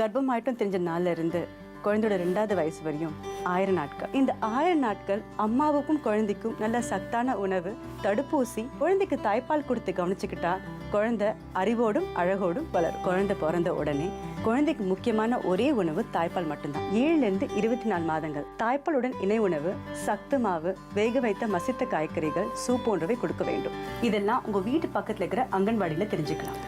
கர்ப்பமாயிட்டும் தெரிஞ்ச நாள்ல இருந்து குழந்தையோட 2வது வயசு வரையும் 1000 நாட்கள். இந்த 1000 நாட்கள் அம்மாவுக்கும் குழந்தைக்கும் நல்ல சத்தான உணவு, தடுப்பூசி, குழந்தைக்கு தாய்ப்பால் கொடுத்து கவனிச்சுக்கிட்டா குழந்தை அறிவோடும் அழகோடும் வளரும். குழந்தை பிறந்த உடனே குழந்தைக்கு முக்கியமான ஒரே உணவு தாய்ப்பால் மட்டும்தான். 7 இருந்து 24 மாதங்கள் தாய்ப்பாலுடன் இணை உணவு, சத்து மாவு, வேக வைத்த மசித்த காய்கறிகள், சூப் போன்றவை கொடுக்க வேண்டும். இதெல்லாம் உங்க வீட்டு பக்கத்துல இருக்கிற அங்கன்வாடியில தெரிஞ்சுக்கலாம்.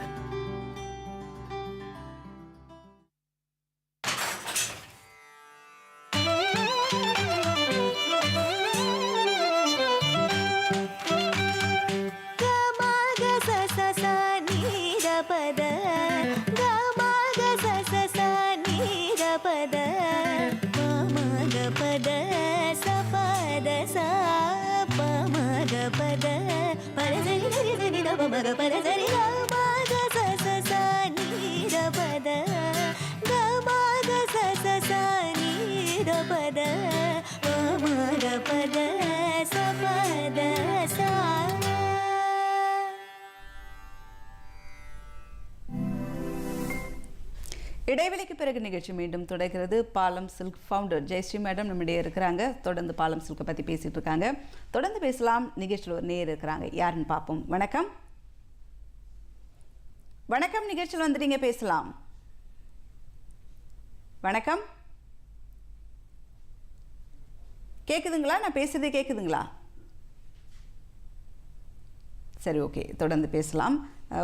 Para இடைவெளிக்கு பிறகு நிகழ்ச்சி மீண்டும் தொடர்கிறது. பாலம் சில்க் ஃபவுண்டர் ஜெயஸ்ரீ மேடம் நம்மிடையே இருக்கிறாங்க. தொடர்ந்து பாலம் சில்கை பற்றி பேசிட்டு இருக்காங்க. தொடர்ந்து பேசலாம். நிகழ்ச்சியில் ஒரு நேர் இருக்கிறாங்க, யாருன்னு பார்ப்போம். வணக்கம். வணக்கம், நிகழ்ச்சியில் வந்துட்டீங்க, பேசலாம். வணக்கம், கேட்குதுங்களா? நான் பேசுறது கேட்குதுங்களா? சரி, ஓகே, தொடர்ந்து பேசலாம்.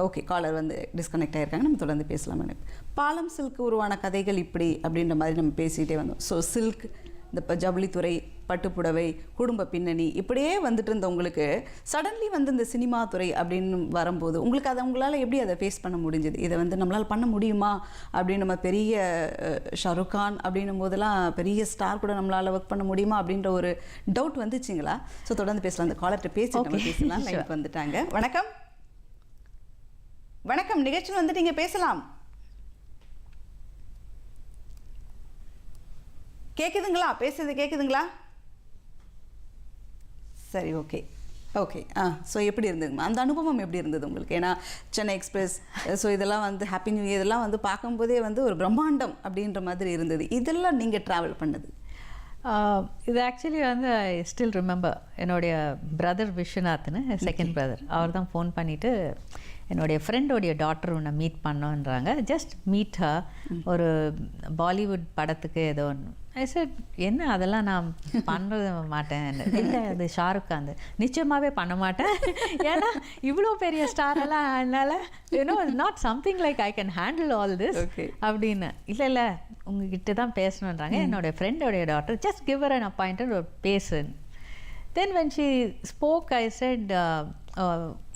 ஓகே, காலர் வந்து டிஸ்கனெக்ட் ஆகிருக்காங்க. நம்ம தொடர்ந்து பேசலாம். பாலம் சில்க் உருவான கதைகள் இப்படி அப்படின்ற மாதிரி நம்ம பேசிகிட்டே வந்தோம். ஸோ சில்க், இந்த ஜவுளித்துறை, பட்டுப்புடவை, குடும்ப பின்னணி இப்படியே வந்துட்டு இருந்தவங்களுக்கு சடன்லி வந்து இந்த சினிமா துறை அப்படின்னு வரும்போது உங்களுக்கு அதை உங்களால் எப்படி அதை ஃபேஸ் பண்ண முடிஞ்சது? இதை வந்து நம்மளால் பண்ண முடியுமா அப்படின்னு, நம்ம பெரிய ஷாருக் கான் அப்படின்னும் போதெல்லாம் பெரிய ஸ்டார் கூட நம்மளால் ஒர்க் பண்ண முடியுமா அப்படின்ற ஒரு டவுட் வந்துச்சுங்களா? ஸோ தொடர்ந்து பேசலாம். அந்த காலர்கிட்ட பேசிட்டு பேசலாம். லைட் வந்துட்டாங்க. வணக்கம். வணக்கம், நிகழ்ச்சியில் வந்துட்டீங்க, பேசலாம். கேட்குதுங்களா? பேசுறது கேட்குதுங்களா? சரி, ஓகே ஓகே. ஸோ எப்படி இருந்ததுங்க அந்த அனுபவம்? எப்படி இருந்தது உங்களுக்கு? ஏன்னா சென்னை எக்ஸ்பிரஸ், ஸோ இதெல்லாம் வந்து ஹாப்பி நியூ இயர் இதெல்லாம் வந்து பார்க்கும்போதே வந்து ஒரு பிரம்மாண்டம் அப்படின்ற மாதிரி இருந்தது. இதெல்லாம் நீங்கள் ட்ராவல் பண்ணது? இது ஆக்சுவலி வந்து ஐ ஸ்டில் ரிமெம்பர். என்னுடைய பிரதர் விஸ்வநாத்னு, செகண்ட் பிரதர், அவர் தான் ஃபோன் பண்ணிவிட்டு என்னுடைய ஃப்ரெண்டோடைய டாட்டர் ஒன்று மீட் பண்ணோன்றாங்க. ஜஸ்ட் மீட் ஹர், ஒரு பாலிவுட் படத்துக்கு ஏதோ ஒன்று. ஐ செட், என்ன அதெல்லாம் நான் பண்ண மாட்டேன். இல்லை, அது ஷாருக் கான், நிச்சயமாகவே பண்ண மாட்டேன். ஏன்னா இவ்வளோ பெரிய ஸ்டாரெல்லாம் அதனால் you know not something like I can handle all this அப்படின்னு. இல்லை உங்ககிட்ட தான் பேசணுன்றாங்க. என்னோடய ஃப்ரெண்டோடைய daughter, just give her an appointed, ஒரு பேசுன்னு. Then when she spoke, I said,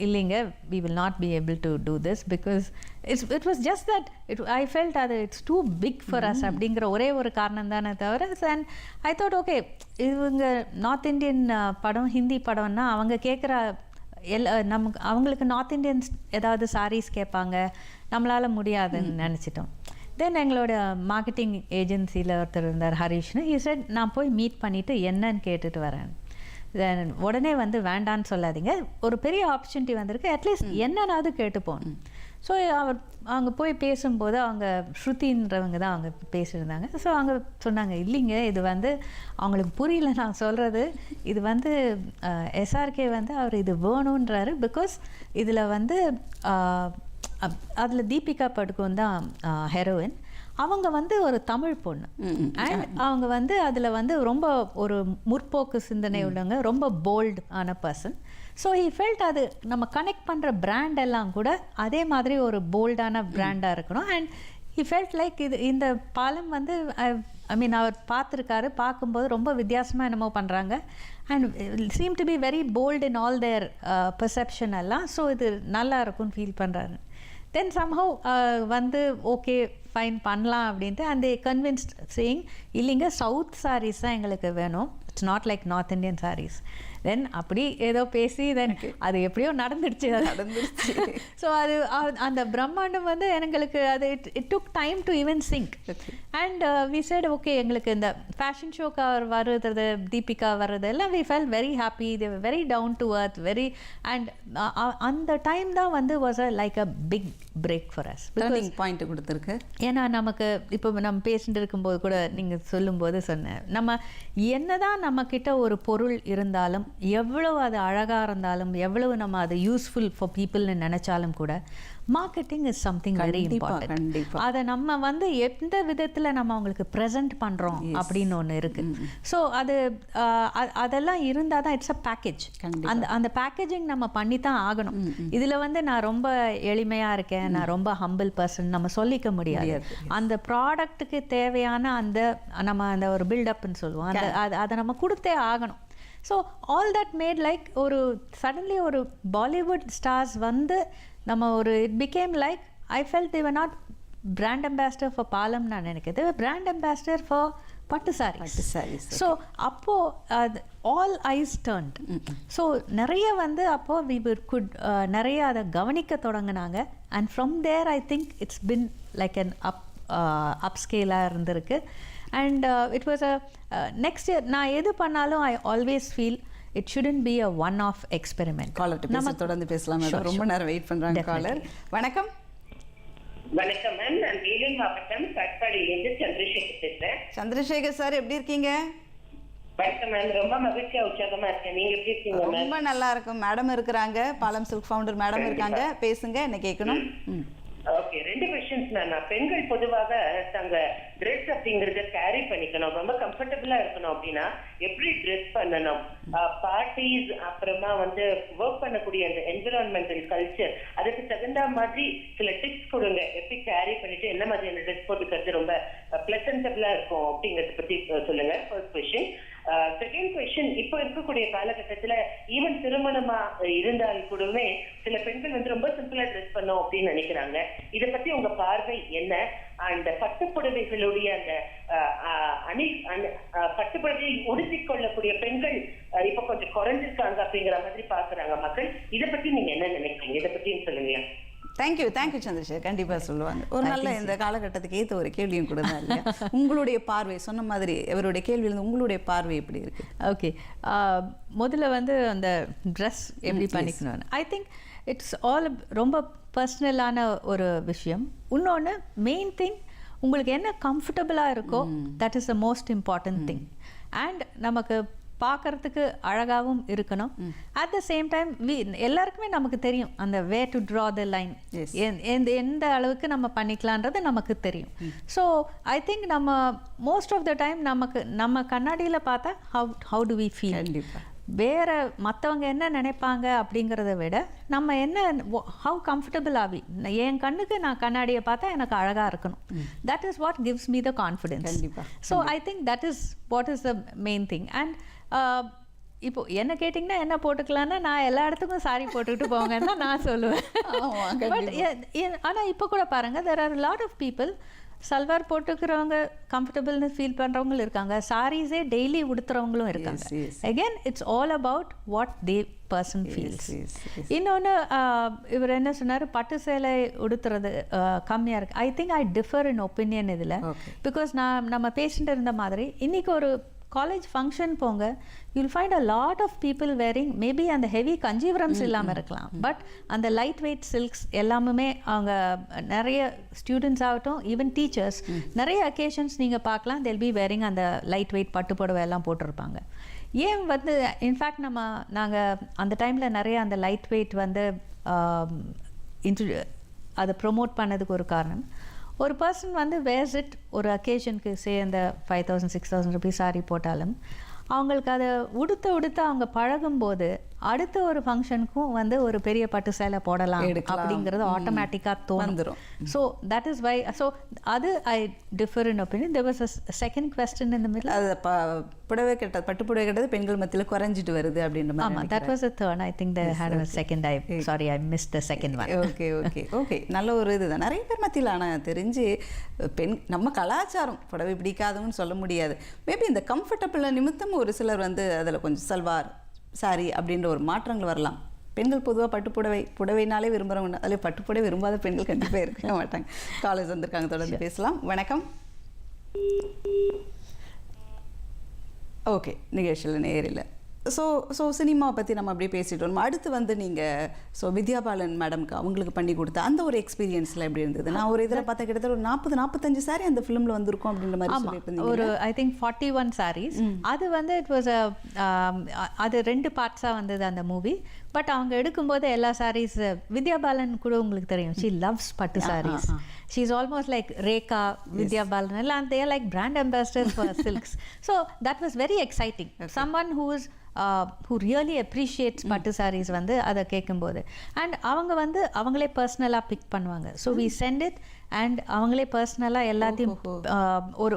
இல்லைங்க, we will not be able to do this because it was just that I felt that it's too big for us அப்படிங்கிற ஒரே ஒரு காரணம் தானே தவிர. And I thought, okay, இவங்க north Indian படம், ஹிந்தி படம்னா அவங்க கேட்குற நமக்கு, அவங்களுக்கு நார்த் இந்தியன்ஸ் ஏதாவது சாரீஸ் கேட்பாங்க, நம்மளால் முடியாதுன்னு நினச்சிட்டோம். தென் எங்களோட மார்க்கெட்டிங் ஏஜென்சியில் ஒருத்தர் இருந்தார், ஹரிஷ்னு. he said, நான் போய் மீட் பண்ணிவிட்டு என்னன்னு கேட்டுட்டு வரேன். உடனே வந்து வேண்டான்னு சொல்லாதீங்க, ஒரு பெரிய ஆப்பர்ச்சுனிட்டி வந்திருக்கு, அட்லீஸ்ட் என்னன்னாவது கேட்டுப்போம். ஸோ அவர் அங்கே போய் பேசும்போது அவங்க ஸ்ருதின்றவங்க தான் அவங்க பேசியிருந்தாங்க. ஸோ அவங்க சொன்னாங்க, இல்லைங்க, இது வந்து அவங்களுக்கு புரியல நான் சொல்கிறது. இது வந்து எஸ்ஆர்கே வந்து அவர் இது வேணுன்றாரு. பிகாஸ் இதில் வந்து அதில் தீபிகா படுகோன் தான் ஹெரோயின். அவங்க வந்து ஒரு தமிழ் பொண்ணு. அண்ட் அவங்க வந்து அதில் வந்து ரொம்ப ஒரு முற்போக்கு சிந்தனை உள்ளவங்க, ரொம்ப போல்டு ஆன பர்சன். ஸோ ஹி ஃபெல்ட் அது நம்ம கனெக்ட் பண்ணுற பிராண்ட் எல்லாம் கூட அதே மாதிரி ஒரு போல்டான பிராண்டாக இருக்கணும். அண்ட் ஹி ஃபெல்ட் லைக் இந்த பாலம் வந்து ஐ மீன் அவர் பார்த்துருக்காரு, பார்க்கும்போது ரொம்ப வித்தியாசமாக என்னமோ பண்ணுறாங்க. And seem to be very bold in all their perception எல்லாம். ஸோ இது நல்லா இருக்கும்னு ஃபீல் பண்ணுறாரு. தென் சம்ஹவ் வந்து ஓகே ஃபைன் பண்ணலாம் அப்படின்ட்டு அந்த கன்வின்ஸ்ட் சேயிங், இல்லைங்க சவுத் சாரீஸ் தான் எங்களுக்கு வேணும், it's not like north Indian saris. Then அப்படி ஏதோ பேசி தென் அது எப்படியோ நடந்துடுச்சு. ஸோ அது அந்த பிரம்மாண்டம் வந்து எங்களுக்கு அது it took time to even sink. And we said, okay, எங்களுக்கு இந்த ஃபேஷன் ஷோக்கு வருது, தீபிகா வர்றது எல்லாம் we felt very happy. They were very down to earth, very. And அந்த டைம் தான் வந்து was like a big break for us. Point கொடுத்துருக்கு. ஏன்னா நமக்கு இப்போ நம்ம பேசிட்டு இருக்கும்போது கூட நீங்கள் சொல்லும்போது சொன்னேன், நம்ம என்னதான் நம்மக்கிட்ட ஒரு பொருள் இருந்தாலும், எவ்வளவு அது அழகாக இருந்தாலும், எவ்வளவு நம்ம அதை யூஸ்ஃபுல் ஃபார் பீப்புள்னு நினச்சாலும் கூட, marketing is something very important. அதை நம்ம வந்து எந்த விதத்தில் நம்ம அவங்களுக்கு ப்ரெசென்ட் பண்ணுறோம் அப்படின்னு ஒன்று இருக்குது. ஸோ அதெல்லாம் இருந்தால் தான் இட்ஸ் அ பேக்கேஜ். அந்த பேக்கேஜிங் நம்ம பண்ணி தான் ஆகணும். இதில் வந்து நான் ரொம்ப எளிமையாக இருக்கேன், நான் ரொம்ப ஹம்பிள் பர்சன் நம்ம சொல்லிக்க முடியாது. அந்த ப்ராடக்ட்டுக்கு தேவையான நம்ம அந்த ஒரு பில்டப்னு சொல்லுவோம், அதை நம்ம கொடுத்தே ஆகணும். So all that made like ஒரு சடன்லி ஒரு பாலிவுட் ஸ்டார்ஸ் வந்து நம்ம ஒரு it became like I felt they were not brand ambassador for பாலம் நான் நினைக்கிறேன், they were brand ambassador for பட்டு சாரீஸ். ஸோ அப்போது ஆல் ஐஸ் டர்ன்ட். ஸோ நிறைய வந்து அப்போது we could நிறைய அதை கவனிக்க தொடங்கினாங்க. And from there I think it's been like an அப்ஸ்கேலாக இருந்திருக்கு. And it was next year நான் எது பண்ணாலும் I always feel it shouldn't be a one off experiment. Caller நம்ம தொடர்ந்து பேசலாம். ரொம்ப நேரம் வெயிட் பண்றாங்க காலர். வணக்கம். வணக்கம் மேம், நான் வேலூர் மாவட்டம் காட்பாடியிலிருந்து சந்திரசேகர் பேசுறேன். சந்திரசேகர் சார் எப்படி இருக்கீங்க? வணக்கம் மேம், ரொம்ப மகிழ்ச்சியா உற்சாகமா இருக்கேன். நீங்க எப்படி இருக்கீங்க மேம்? ரொம்ப நல்லா இருக்கும். மேடம் இருக்கிறாங்க, பாலம் சில்க் ஃபவுண்டர் மேடம் இருக்காங்க, பேசுங்க, என்ன கேட்கணும்? Okay, 2 questions ma'am. பெண்கள் பொதுவாக தங்க ட்ரெஸ் அப்படிங்கறத கேரி பண்ணிக்கணும், ரொம்ப கம்ஃபர்டபுளா இருக்கணும் அப்படின்னா எப்படி ட்ரெஸ் பண்ணணும்? பார்ட்டிஸ் அப்புறமா வந்து ஒர்க் பண்ணக்கூடிய அந்த என்விரான்மெண்டல் கல்ச்சர், அதுக்கு தகுந்த மாதிரி சில டிப்ஸ் கொடுங்க. எப்படி கேரி பண்ணிட்டு என்ன மாதிரியான ட்ரெஸ் போட்டுக்கிறது ரொம்ப பிளசன்டபுளா இருக்கும் அப்படிங்கறத பத்தி சொல்லுங்க. First question. செகண்ட் क्वेश्चन, இப்போ இருக்கக்கூடிய காலகட்டத்துல ஈவன் திருமணமா இருந்தால் கூடவே சில பெண்கள் வந்து ரொம்ப சிம்பிளா ட்ரெஸ் பண்ணோம் அப்படின்னு நினைக்கிறாங்க. இத பத்தி உங்க பார்வை என்ன? அந்த பட்டுப்புடவைகளுடைய அந்த பட்டுப்புடவையை உடுத்திக் கொள்ளக்கூடிய பெண்கள் இப்ப கொஞ்சம் குறைஞ்சிருக்காங்க அப்படிங்கிற மாதிரி பாக்குறாங்க மக்கள். இத பத்தி நீங்க என்ன நினைக்கிறீங்க? இத பத்தியும் சொல்லுங்க. தேங்க்யூ சந்திரசேகர். கண்டிப்பாக சொல்லுவாங்க. ஒரு நல்ல இந்த காலகட்டத்துக்கு ஏற்ற ஒரு கேள்வியும் கூட தான் இல்லையா? உங்களுடைய பார்வை, சொன்ன மாதிரி இவருடைய கேள்வியிலிருந்து உங்களுடைய பார்வை எப்படி இருக்கு? ஓகே, முதல்ல வந்து அந்த ட்ரெஸ் எப்படி பண்ணிக்கணும்னு ஐ திங்க் இட்ஸ் ஆல் ரொம்ப பர்சனலான ஒரு விஷயம். இன்னொன்று மெயின் திங், உங்களுக்கு என்ன கம்ஃபர்டபுளாக இருக்கோ that is the most important thing. And நமக்கு பார்க்கறதுக்கு அழகாகவும் இருக்கணும். அட் த சேம் டைம் எல்லாருக்குமே நமக்கு தெரியும் அந்த way to draw the line, எந்த அளவுக்கு நம்ம பண்ணிக்கலான்றது நமக்கு தெரியும். ஸோ ஐ திங்க் நம்ம மோஸ்ட் ஆஃப் த டைம் நம்ம கண்ணாடியில் பார்த்தா ஹவு டு வி ஃபீல், வேற மற்றவங்க என்ன நினைப்பாங்க அப்படிங்கிறத விட நம்ம என்ன ஹவு கம்ஃபர்டபுள் ஆகி என் கண்ணுக்கு நான் கண்ணாடியை பார்த்தா எனக்கு அழகாக இருக்கணும். That is what gives me the confidence. So I think that is what is the main thing. And இப்போ என்ன கேட்டிங்கன்னா என்ன போட்டுக்கலான்னா நான் எல்லா இடத்துக்கும் சாரி போட்டுக்கிட்டு போங்கன்னு தான் நான் சொல்லுவேன். பட் ஆனால் இப்போ கூட பாருங்கள், there are a lot of people salwar போட்டுக்கிறவங்க கம்ஃபர்டபுள்னு ஃபீல் பண்ணுறவங்களும் இருக்காங்க, சாரீஸே டெய்லி உடுத்துறவங்களும் இருக்காங்க. Again it's all about what they person feels. இன்னொன்று இவர் என்ன சொன்னார், பட்டு சேலை உடுத்துறது கம்மியாக இருக்குது. I think I differ in opinion இதில். பிகாஸ் நம்ம பேசிட்டு இருந்த மாதிரி இன்றைக்கி ஒரு காலேஜ் ஃபங்க்ஷன் போங்க, you'll find a lot of people wearing maybe அந்த ஹெவி கஞ்சிவரம்ஸ் இல்லாமல் இருக்கலாம், பட் அந்த லைட் வெயிட் சில்க்ஸ் எல்லாமே அவங்க நிறைய ஸ்டூடெண்ட்ஸ் ஆகட்டும் ஈவன் டீச்சர்ஸ் நிறைய அக்கேஷன்ஸ் நீங்கள் பார்க்கலாம், they'll be wearing அந்த லைட் வெயிட் பட்டு புடவை எல்லாம் போட்டிருப்பாங்க. ஏன் வந்து இன்ஃபேக்ட் நாங்கள் அந்த டைமில் நிறைய அந்த லைட் வெயிட் வந்து அதை ப்ரொமோட் பண்ணதுக்கு ஒரு காரணம், ஒரு பர்சன் வந்து வேர்ஸ் இட் ஒரு அக்கேஷனுக்கு அந்த 5,000-6,000 ருபீஸ் சாரி போட்டாலும் அவங்களுக்கு அதை உடுத்த அவங்க பழகும்போது அடுத்த ஒரு ஃபங்க்ஷனுக்கும் வந்து ஒரு பெரிய பட்டு சேலை போடலாம் அப்படிங்கிறது ஆட்டோமேட்டிக்காக தோன்றும். So that is why. So அது I differ in opinion. There was a second question in the middle. அது புடவை கட்டது, பட்டு புடவை கட்டது பெண்கள் மத்தியில் குறைஞ்சிட்டு வருது அப்படின்ற மாதிரி. ஆமாம், that was a third. I think they had a second. I missed the second one. Okay நல்ல ஒரு இதுதான். நிறைய பேர் மத்தியில் ஆனால் தெரிஞ்சு நம்ம கலாச்சாரம் புடவை பிடிக்காதவன்னு சொல்ல முடியாது. மேபி இந்த கம்ஃபர்டபுள் நிமித்தம் ஒரு சிலர் வந்து அதில் கொஞ்சம் சல்வார் சாரி அப்படின்ற ஒரு மாற்றங்கள் வரலாம். பெண்கள் பொதுவாக புடவைனாலே விரும்புகிறவங்க, அதில் பட்டுப்புடவை விரும்பாத பெண்கள் கண்டிப்பாக இருக்க மாட்டாங்க. காலேஜ் வந்திருக்காங்க, தொடர்ந்து பேசலாம். வணக்கம். ஓகே, நிகழ்ச்சியில் நேரில் ஸோ சினிமாவை பற்றி நம்ம அப்படியே பேசிட்டு வரோம். அடுத்து வந்து நீங்கள் வித்யா பாலன் மேடம்க்கு அவங்களுக்கு பண்ணி கொடுத்த அந்த ஒரு எக்ஸ்பீரியன்ஸில் எப்படி இருந்தது? நான் ஒரு இதில் பார்த்தா கிட்டத்தட்ட ஒரு 40-45 சாரி அந்த ஃபிலிமில் வந்திருக்கும் அப்படின்ற மாதிரி சொல்லிட்டு ஒரு ஐ திங்க் 41 சாரீஸ். அது வந்து இட் வாஸ் அது 2 பார்ட்ஸாக வந்தது அந்த மூவி. பட் அவங்க எடுக்கும்போது எல்லா சாரீஸ், வித்யா பாலன் கூட உங்களுக்கு தெரியும், ஷீ லவ்ஸ் பட்டு saris. She is almost like Rekha, Vidya Balan, and they are like brand ambassadors for silks. So that was very exciting. Someone who really appreciates பட்டு sarees வந்து அதை கேட்கும்போது, அண்ட் அவங்க வந்து அவங்களே பர்சனலாக பிக் பண்ணுவாங்க. So we send it and அவங்களே பர்சனலாக எல்லாத்தையும் ஒரு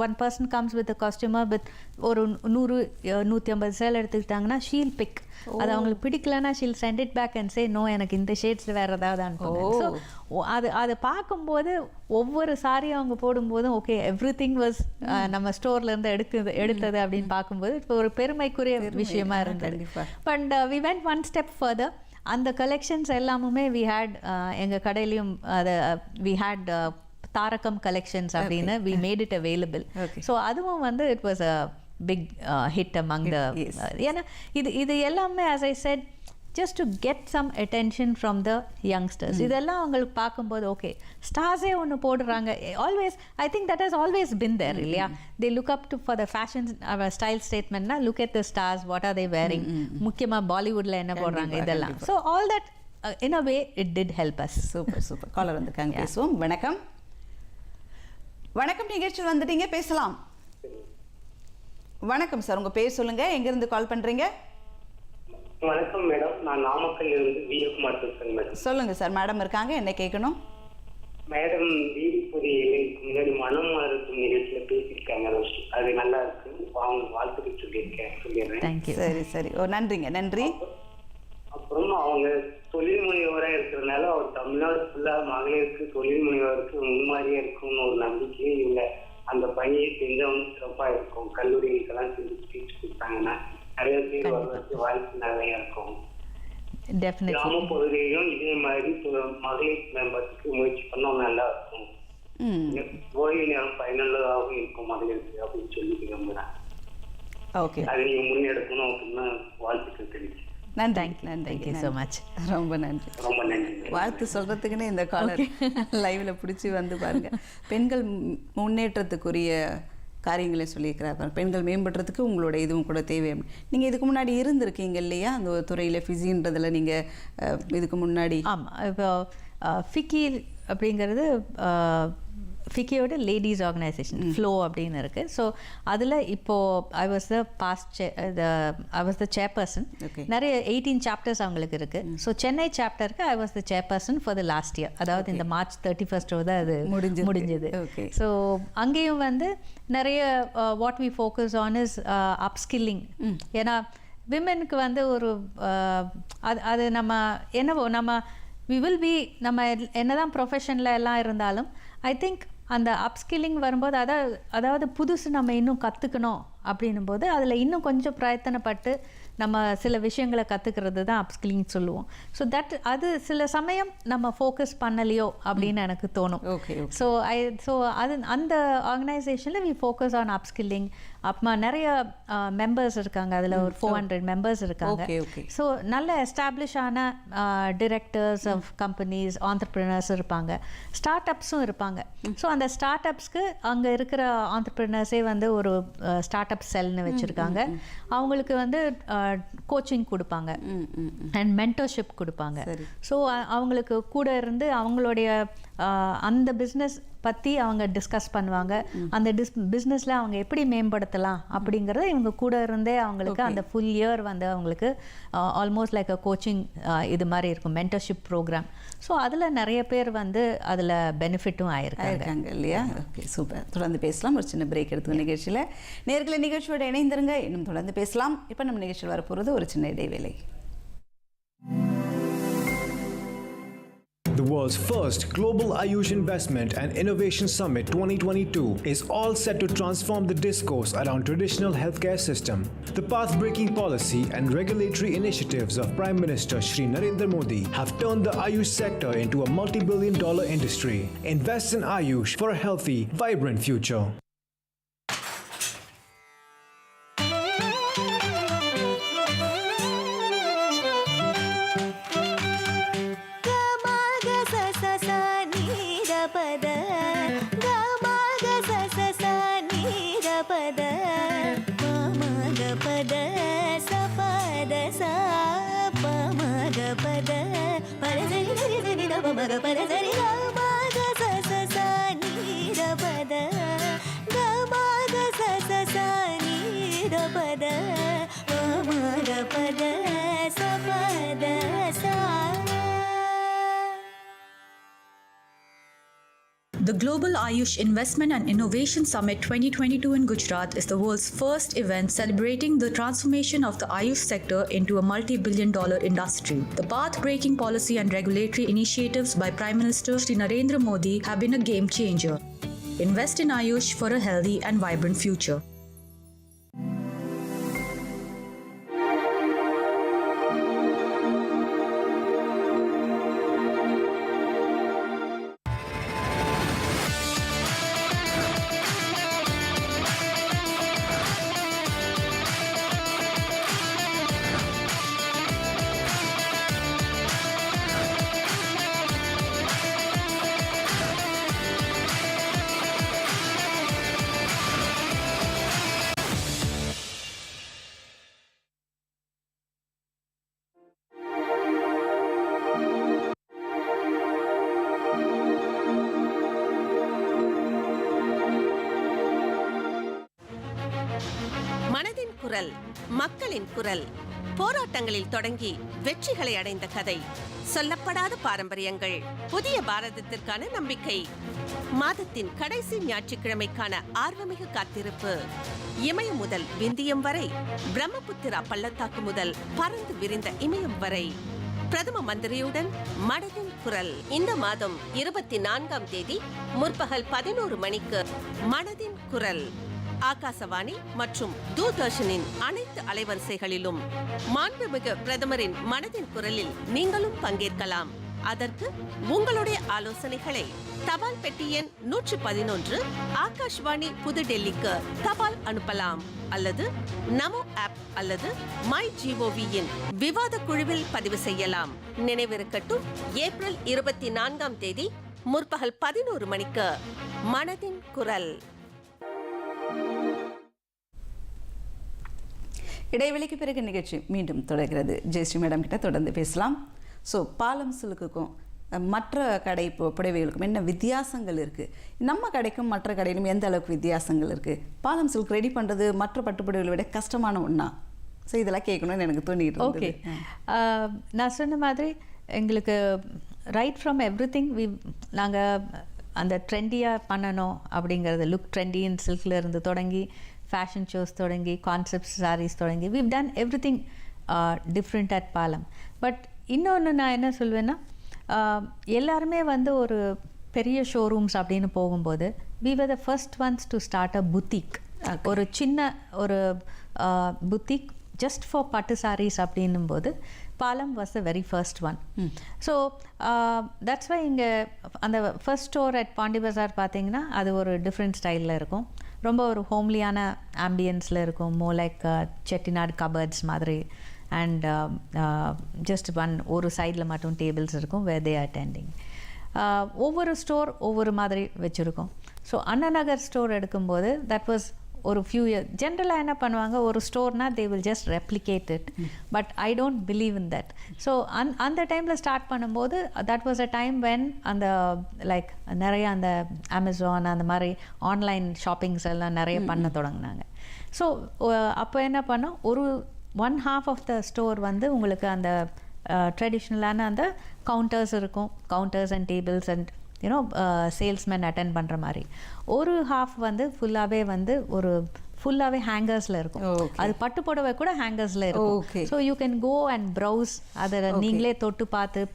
one person comes with customer with ஒரு 100-150 சேல் எடுத்துக்கிட்டாங்கன்னா ஷீல் பிக். அது அவங்களுக்கு பிடிக்கலன்னா she'll send it back and say no, எனக்கு இந்த ஷேட்ஸ் வேறு ஏதாவது அனுப்புங்க. ஸோ அதை பார்க்கும்போது ஒவ்வொரு சாரியும் அவங்க போடும்போதும் ஓகே எவ்ரிதிங் வாஸ் நம்ம ஸ்டோர்லேருந்து எடுத்தது அப்படின்னு பார்க்கும்போது இப்போ ஒரு பெருமைக்குரிய விஷயமா இருந்தது. But we went one step further. அந்த கலெக்ஷன்ஸ் எல்லாமுமே வி ஹேட் எங்கள் கடையிலையும் அதை வி ஹேட் தாரகம் கலெக்ஷன்ஸ் அப்படின்னு we made it available. So அதுவும் வந்து it was a big hit among the. ஏன்னா இது எல்லாமே as I said just to get some attention from the youngsters. இதெல்லாம் அவங்களுக்கு பார்க்கும்போது ஓகே ஸ்டார்ஸே ஒன்று போடுறாங்க. Always I think that has always been there இல்லையா? They look up to for the fashion style ஸ்டேட்மெண்ட்னா look at the stars, what are they wearing, முக்கியமாக பாலிவுட்டில் என்ன போடுறாங்க இதெல்லாம். So all that in a way it did help us. Super caller வந்திருக்காங்க, பேசுவோம். வணக்கம். வணக்கம், நிகழ்ச்சியில் வந்துட்டீங்க, பேசலாம். வணக்கம் சார், உங்க பேர் சொல்லுங்க, எங்க இருந்து கால் பண்றீங்க? வணக்கம் மேடம், நான் நாமக்கல்ல இருந்து வீரகுமார் பேசுறேன் மேடம். சொல்லுங்க சார், மேடம் இருக்காங்க, என்ன கேட்கணும்? மேடம் வீரபுரி முன்னாடி மனம் மாறும் நிகழ்ச்சியில பேசியிருக்காங்க, அது நல்லா இருக்கு, அவங்க வாழ்த்துக்கள் சொல்லிடுறேன். சரி நன்றிங்க, நன்றி. அப்புறம் அவங்க தொழில் முனைவோரா இருக்கிறதுனால அவர் தமிழ்நாடு ஃபுல்லா மகளிருக்கு தொழில் முனைவோருக்கு முன்மாதிரியா இருக்கும்னு ஒரு நம்பிக்கையே இல்லை. அந்த பணியை செஞ்சவங்க சிறப்பா இருக்கும். கல்லூரிகளுக்கெல்லாம் செஞ்சு ஸ்பீச் கொடுத்தாங்கன்னா நிறைய பேர் வருவதற்கு வாய்ப்பு நிறைய இருக்கும். கிராம பகுதியிலும் இதே மாதிரி மகளிர் மேம்பாட்டுக்கு முயற்சி பண்ண நல்லா இருக்கும். ஓய்வு நேரம் பயனுள்ளதாகவும் இருக்கும் மகளிருக்கு அப்படின்னு சொல்லி விரும்புறேன். அதை நீங்க முன்னெடுக்கணும் அப்படின்னு வாழ்த்துக்கள் தெரிவிச்சு. நன்றி so much. ரொம்ப நன்றி. வாழ்த்து சொல்றதுக்குன்னு இந்த காலர் லைவ்ல பிடிச்சி வந்து பாருங்க. பெண்கள் முன்னேற்றத்துக்குரிய காரியங்களை சொல்லியிருக்கிறார். பெண்கள் மேம்படுறதுக்கு உங்களோட இதுவும் கூட தேவை. நீங்கள் இதுக்கு முன்னாடி இருந்திருக்கீங்க இல்லையா அந்த துறையில், ஃபிசின்றதுல நீங்கள் இதுக்கு முன்னாடி? ஆமாம், இப்போ ஃபிக்கி அப்படிங்கிறது ஃபிக்கியோட லேடிஸ் ஆர்கனைசேஷன் ஃப்ளோ அப்படின்னு இருக்குது. ஸோ அதில் இப்போது ஐ வாஸ் த சேர்பர்சன். நிறைய 18 சாப்டர்ஸ் அவங்களுக்கு இருக்குது. ஸோ சென்னை சாப்டருக்கு I was the chairperson for the last year. அதாவது இந்த மார்ச் 31 தான் அது முடிஞ்சது. ஸோ அங்கேயும் வந்து நிறைய what we focus on is upskilling. ஏன்னா விமெனுக்கு வந்து ஒரு அது நம்ம வி வில் பி, நம்ம என்னதான் ப்ரொஃபஷனில் எல்லாம் இருந்தாலும் ஐ திங்க் அந்த அப்ஸ்கில்லிங் வரும்போது அதாவது புதுசு நம்ம இன்னும் கற்றுக்கணும் அப்படின்னும் போது அதில் இன்னும் கொஞ்சம் பிரயத்தனப்பட்டு நம்ம சில விஷயங்களை கற்றுக்கிறது தான் அப்ஸ்கில்லிங் சொல்லுவோம். ஸோ அது சில சமயம் நம்ம ஃபோக்கஸ் பண்ணலையோ அப்படின்னு எனக்கு தோணும். ஸோ அந்த ஆர்கனைசேஷனில் வி ஃபோக்கஸ் ஆன் அப்ஸ்கில்லிங். அப்புறமா நிறைய மெம்பர்ஸ் இருக்காங்க, அதில் ஒரு 400 மெம்பர்ஸ் இருக்காங்க. ஸோ நல்ல எஸ்டாப்ளிஷ் ஆன டிரெக்டர்ஸ் ஆஃப் கம்பெனிஸ், ஆண்டர்பிரினர்ஸ் இருப்பாங்க, ஸ்டார்ட் அப்ஸும் இருப்பாங்க. ஸோ அந்த ஸ்டார்ட் அப்ஸ்க்கு அங்கே இருக்கிற ஆண்டர்பிரினர்ஸே வந்து ஒரு ஸ்டார்ட் அப் செல்னு வச்சுருக்காங்க. அவங்களுக்கு வந்து கோச்சிங் கொடுப்பாங்க அண்ட் மென்டர்ஷிப் கொடுப்பாங்க. ஸோ அவங்களுக்கு கூட இருந்து அவங்களுடைய அந்த பிஸ்னஸ் பற்றி அவங்க டிஸ்கஸ் பண்ணுவாங்க. அந்த பிஸ்னஸில் அவங்க எப்படி மேம்படுத்தலாம் அப்படிங்கிறத இவங்க கூட இருந்தே அவங்களுக்கு அந்த ஃபுல் இயர் வந்து அவங்களுக்கு ஆல்மோஸ்ட் லைக் அ கோச்சிங் இது மாதிரி இருக்கும், மென்டர்ஷிப் ப்ரோக்ராம். ஸோ அதில் நிறைய பேர் வந்து அதில் பெனிஃபிட்டும் ஆயிருக்காங்க இல்லையா? Okay, super. தொடர்ந்து பேசலாம். ஒரு சின்ன பிரேக் எடுத்துக்க நிகழ்ச்சியில். நேர்களை நிகழ்ச்சியோட இணைந்திருங்க, இன்னும் தொடர்ந்து பேசலாம். இப்போ நம்ம நிகழ்ச்சியில் வரப்போகிறது ஒரு சின்ன இடைவேளை. The world's first Global Ayush Investment and Innovation Summit 2022 is all set to transform the discourse around traditional healthcare system. The path-breaking policy and regulatory initiatives of Prime Minister Shri Narendra Modi have turned the Ayush sector into a multi-billion-dollar industry. Invest in Ayush for a healthy, vibrant future. The Global Ayush Investment and Innovation Summit 2022 in Gujarat is the world's first event celebrating the transformation of the Ayush sector into a multi-billion-dollar industry. The path-breaking policy and regulatory initiatives by Prime Minister Shri Narendra Modi have been a game changer. Invest in Ayush for a healthy and vibrant future. குரல், மக்களின் குரல். போராட்டங்களில் தொடங்கி வெற்றிகளை அடைந்த கதை, சொல்லப்படாத பாரம்பரியங்கள், புதிய பாரதத்திற்கான நம்பிக்கை. மாதத்தின் கடைசி ஞாயிற்றுக்கிழமைக்கான ஆர்வமிகு காத்திருப்பு. இமயம் முதல் விந்தியம் வரை, பிரம்மபுத்திரா பள்ளத்தாக்கு முதல் பறந்து விரிந்த இமயம் வரை. பிரதம மந்திரியுடன் மனதின் குரல். இந்த மாதம் 24ஆம் தேதி முற்பகல் 11 மணிக்கு மனதின் குரல். ஆகாசவாணி மற்றும் தூர்தர்ஷனின் அனைத்து அலைவரிசைகளிலும் மாண்புமிகு பிரதமரின் மனதின் குரலில் நீங்களும் பங்கேற்கலாம். அதற்கு உங்களுடைய ஆலோசனைகளை தபால் பெட்டி எண் 111 ஆகாஷ்வாணி புதுடெல்லிக்கு தபால் அனுப்பலாம். அல்லது நமோ ஆப் அல்லது மை GOVயின் விவாத குழுவில் பதிவு செய்யலாம். நினைவிருக்கட்டும், ஏப்ரல் 24ஆம் தேதி முற்பகல் 11 மணிக்கு மனதின் குரல். இடைவெளிக்கு பிறகு நிகழ்ச்சி மீண்டும் தொடர்கிறது. ஜெயஸ்ரீ மேடம் கிட்ட தொடர்ந்து பேசலாம். ஸோ பாலம் சில்க்குக்கும் மற்ற கடை புடவைகளுக்கும் என்ன வித்தியாசங்கள் இருக்குது, நம்ம கடைக்கும் மற்ற கடையிலும் எந்த அளவுக்கு வித்தியாசங்கள் இருக்குது, பாலம் சில்க் ரெடி பண்ணுறது மற்ற பட்டுப்புடவைகளை விட கஷ்டமான ஒன்றா? ஸோ இதெல்லாம் கேட்கணும்னு எனக்கு தோணிட்டு. ஓகே, நான் சொன்ன மாதிரி எங்களுக்கு ரைட் ஃப்ரம் எவ்ரி திங் நாங்கள் அந்த ட்ரெண்டியாக பண்ணணும் அப்படிங்கிறது, லுக் ட்ரெண்டின்னு சில்கில் இருந்து தொடங்கி ஃபேஷன் ஷோஸ் தொடங்கி கான்செப்ட் சாரீஸ் தொடங்கி we've done everything different at பாலம். பட் இன்னொன்று நான் என்ன சொல்வேன்னா, எல்லாருமே வந்து ஒரு பெரிய ஷோரூம்ஸ் அப்படின்னு போகும்போது we were the first ones to start a boutique. ஒரு சின்ன ஒரு boutique just for பட்டு சாரீஸ் அப்படின்னும் போது பாலம் was the very first one. So that's why இங்கே அந்த ஃபர்ஸ்ட் ஸ்டோர் அட் பாண்டி பஜார் பார்த்தீங்கன்னா அது ஒரு டிஃப்ரெண்ட் ஸ்டைலில் இருக்கும். ரொம்ப ஒரு ஹோம்லியான ஆம்பியன்ஸில் இருக்கும். மோர் லைக் செட்டிநாடு கபர்ட்ஸ் மாதிரி. அண்ட் ஜஸ்ட் ஒரு சைடில் மட்டும் டேபிள்ஸ் இருக்கும் where they are attending. ஒவ்வொரு ஸ்டோர் ஒவ்வொரு மாதிரி வச்சுருக்கோம். ஸோ அண்ணா நகர் ஸ்டோர் எடுக்கும்போது தட் வாஸ் ஒரு ஃபியூ இயர் ஜென்ரலாக என்ன பண்ணுவாங்க, ஒரு ஸ்டோர்னால் they will just replicate it. But I don't believe in that. So அந்த டைமில் ஸ்டார்ட் பண்ணும்போது that was a time when அந்த லைக் நிறைய அந்த அமேசான் அந்த மாதிரி ஆன்லைன் ஷாப்பிங்ஸ் எல்லாம் நிறைய பண்ண தொடங்கினாங்க. ஸோ அப்போ என்ன பண்ணோம், ஒரு 1/2 ஆஃப் த ஸ்டோர் வந்து உங்களுக்கு அந்த ட்ரெடிஷ்னலான அந்த கவுண்டர்ஸ் இருக்கும், counters and tables and you know salesman attend பண்ணுற மாதிரி. ஒரு ஹாஃப் வந்து ஃபுல்லாகவே வந்து ஒரு ஃபுல்லாகவே ஹேங்கர்ஸில் இருக்கும். அது பட்டு புடவை கூட ஹேங்கர்ஸில் இருக்கும். So you can go and browse, அதை நீங்களே தொட்டு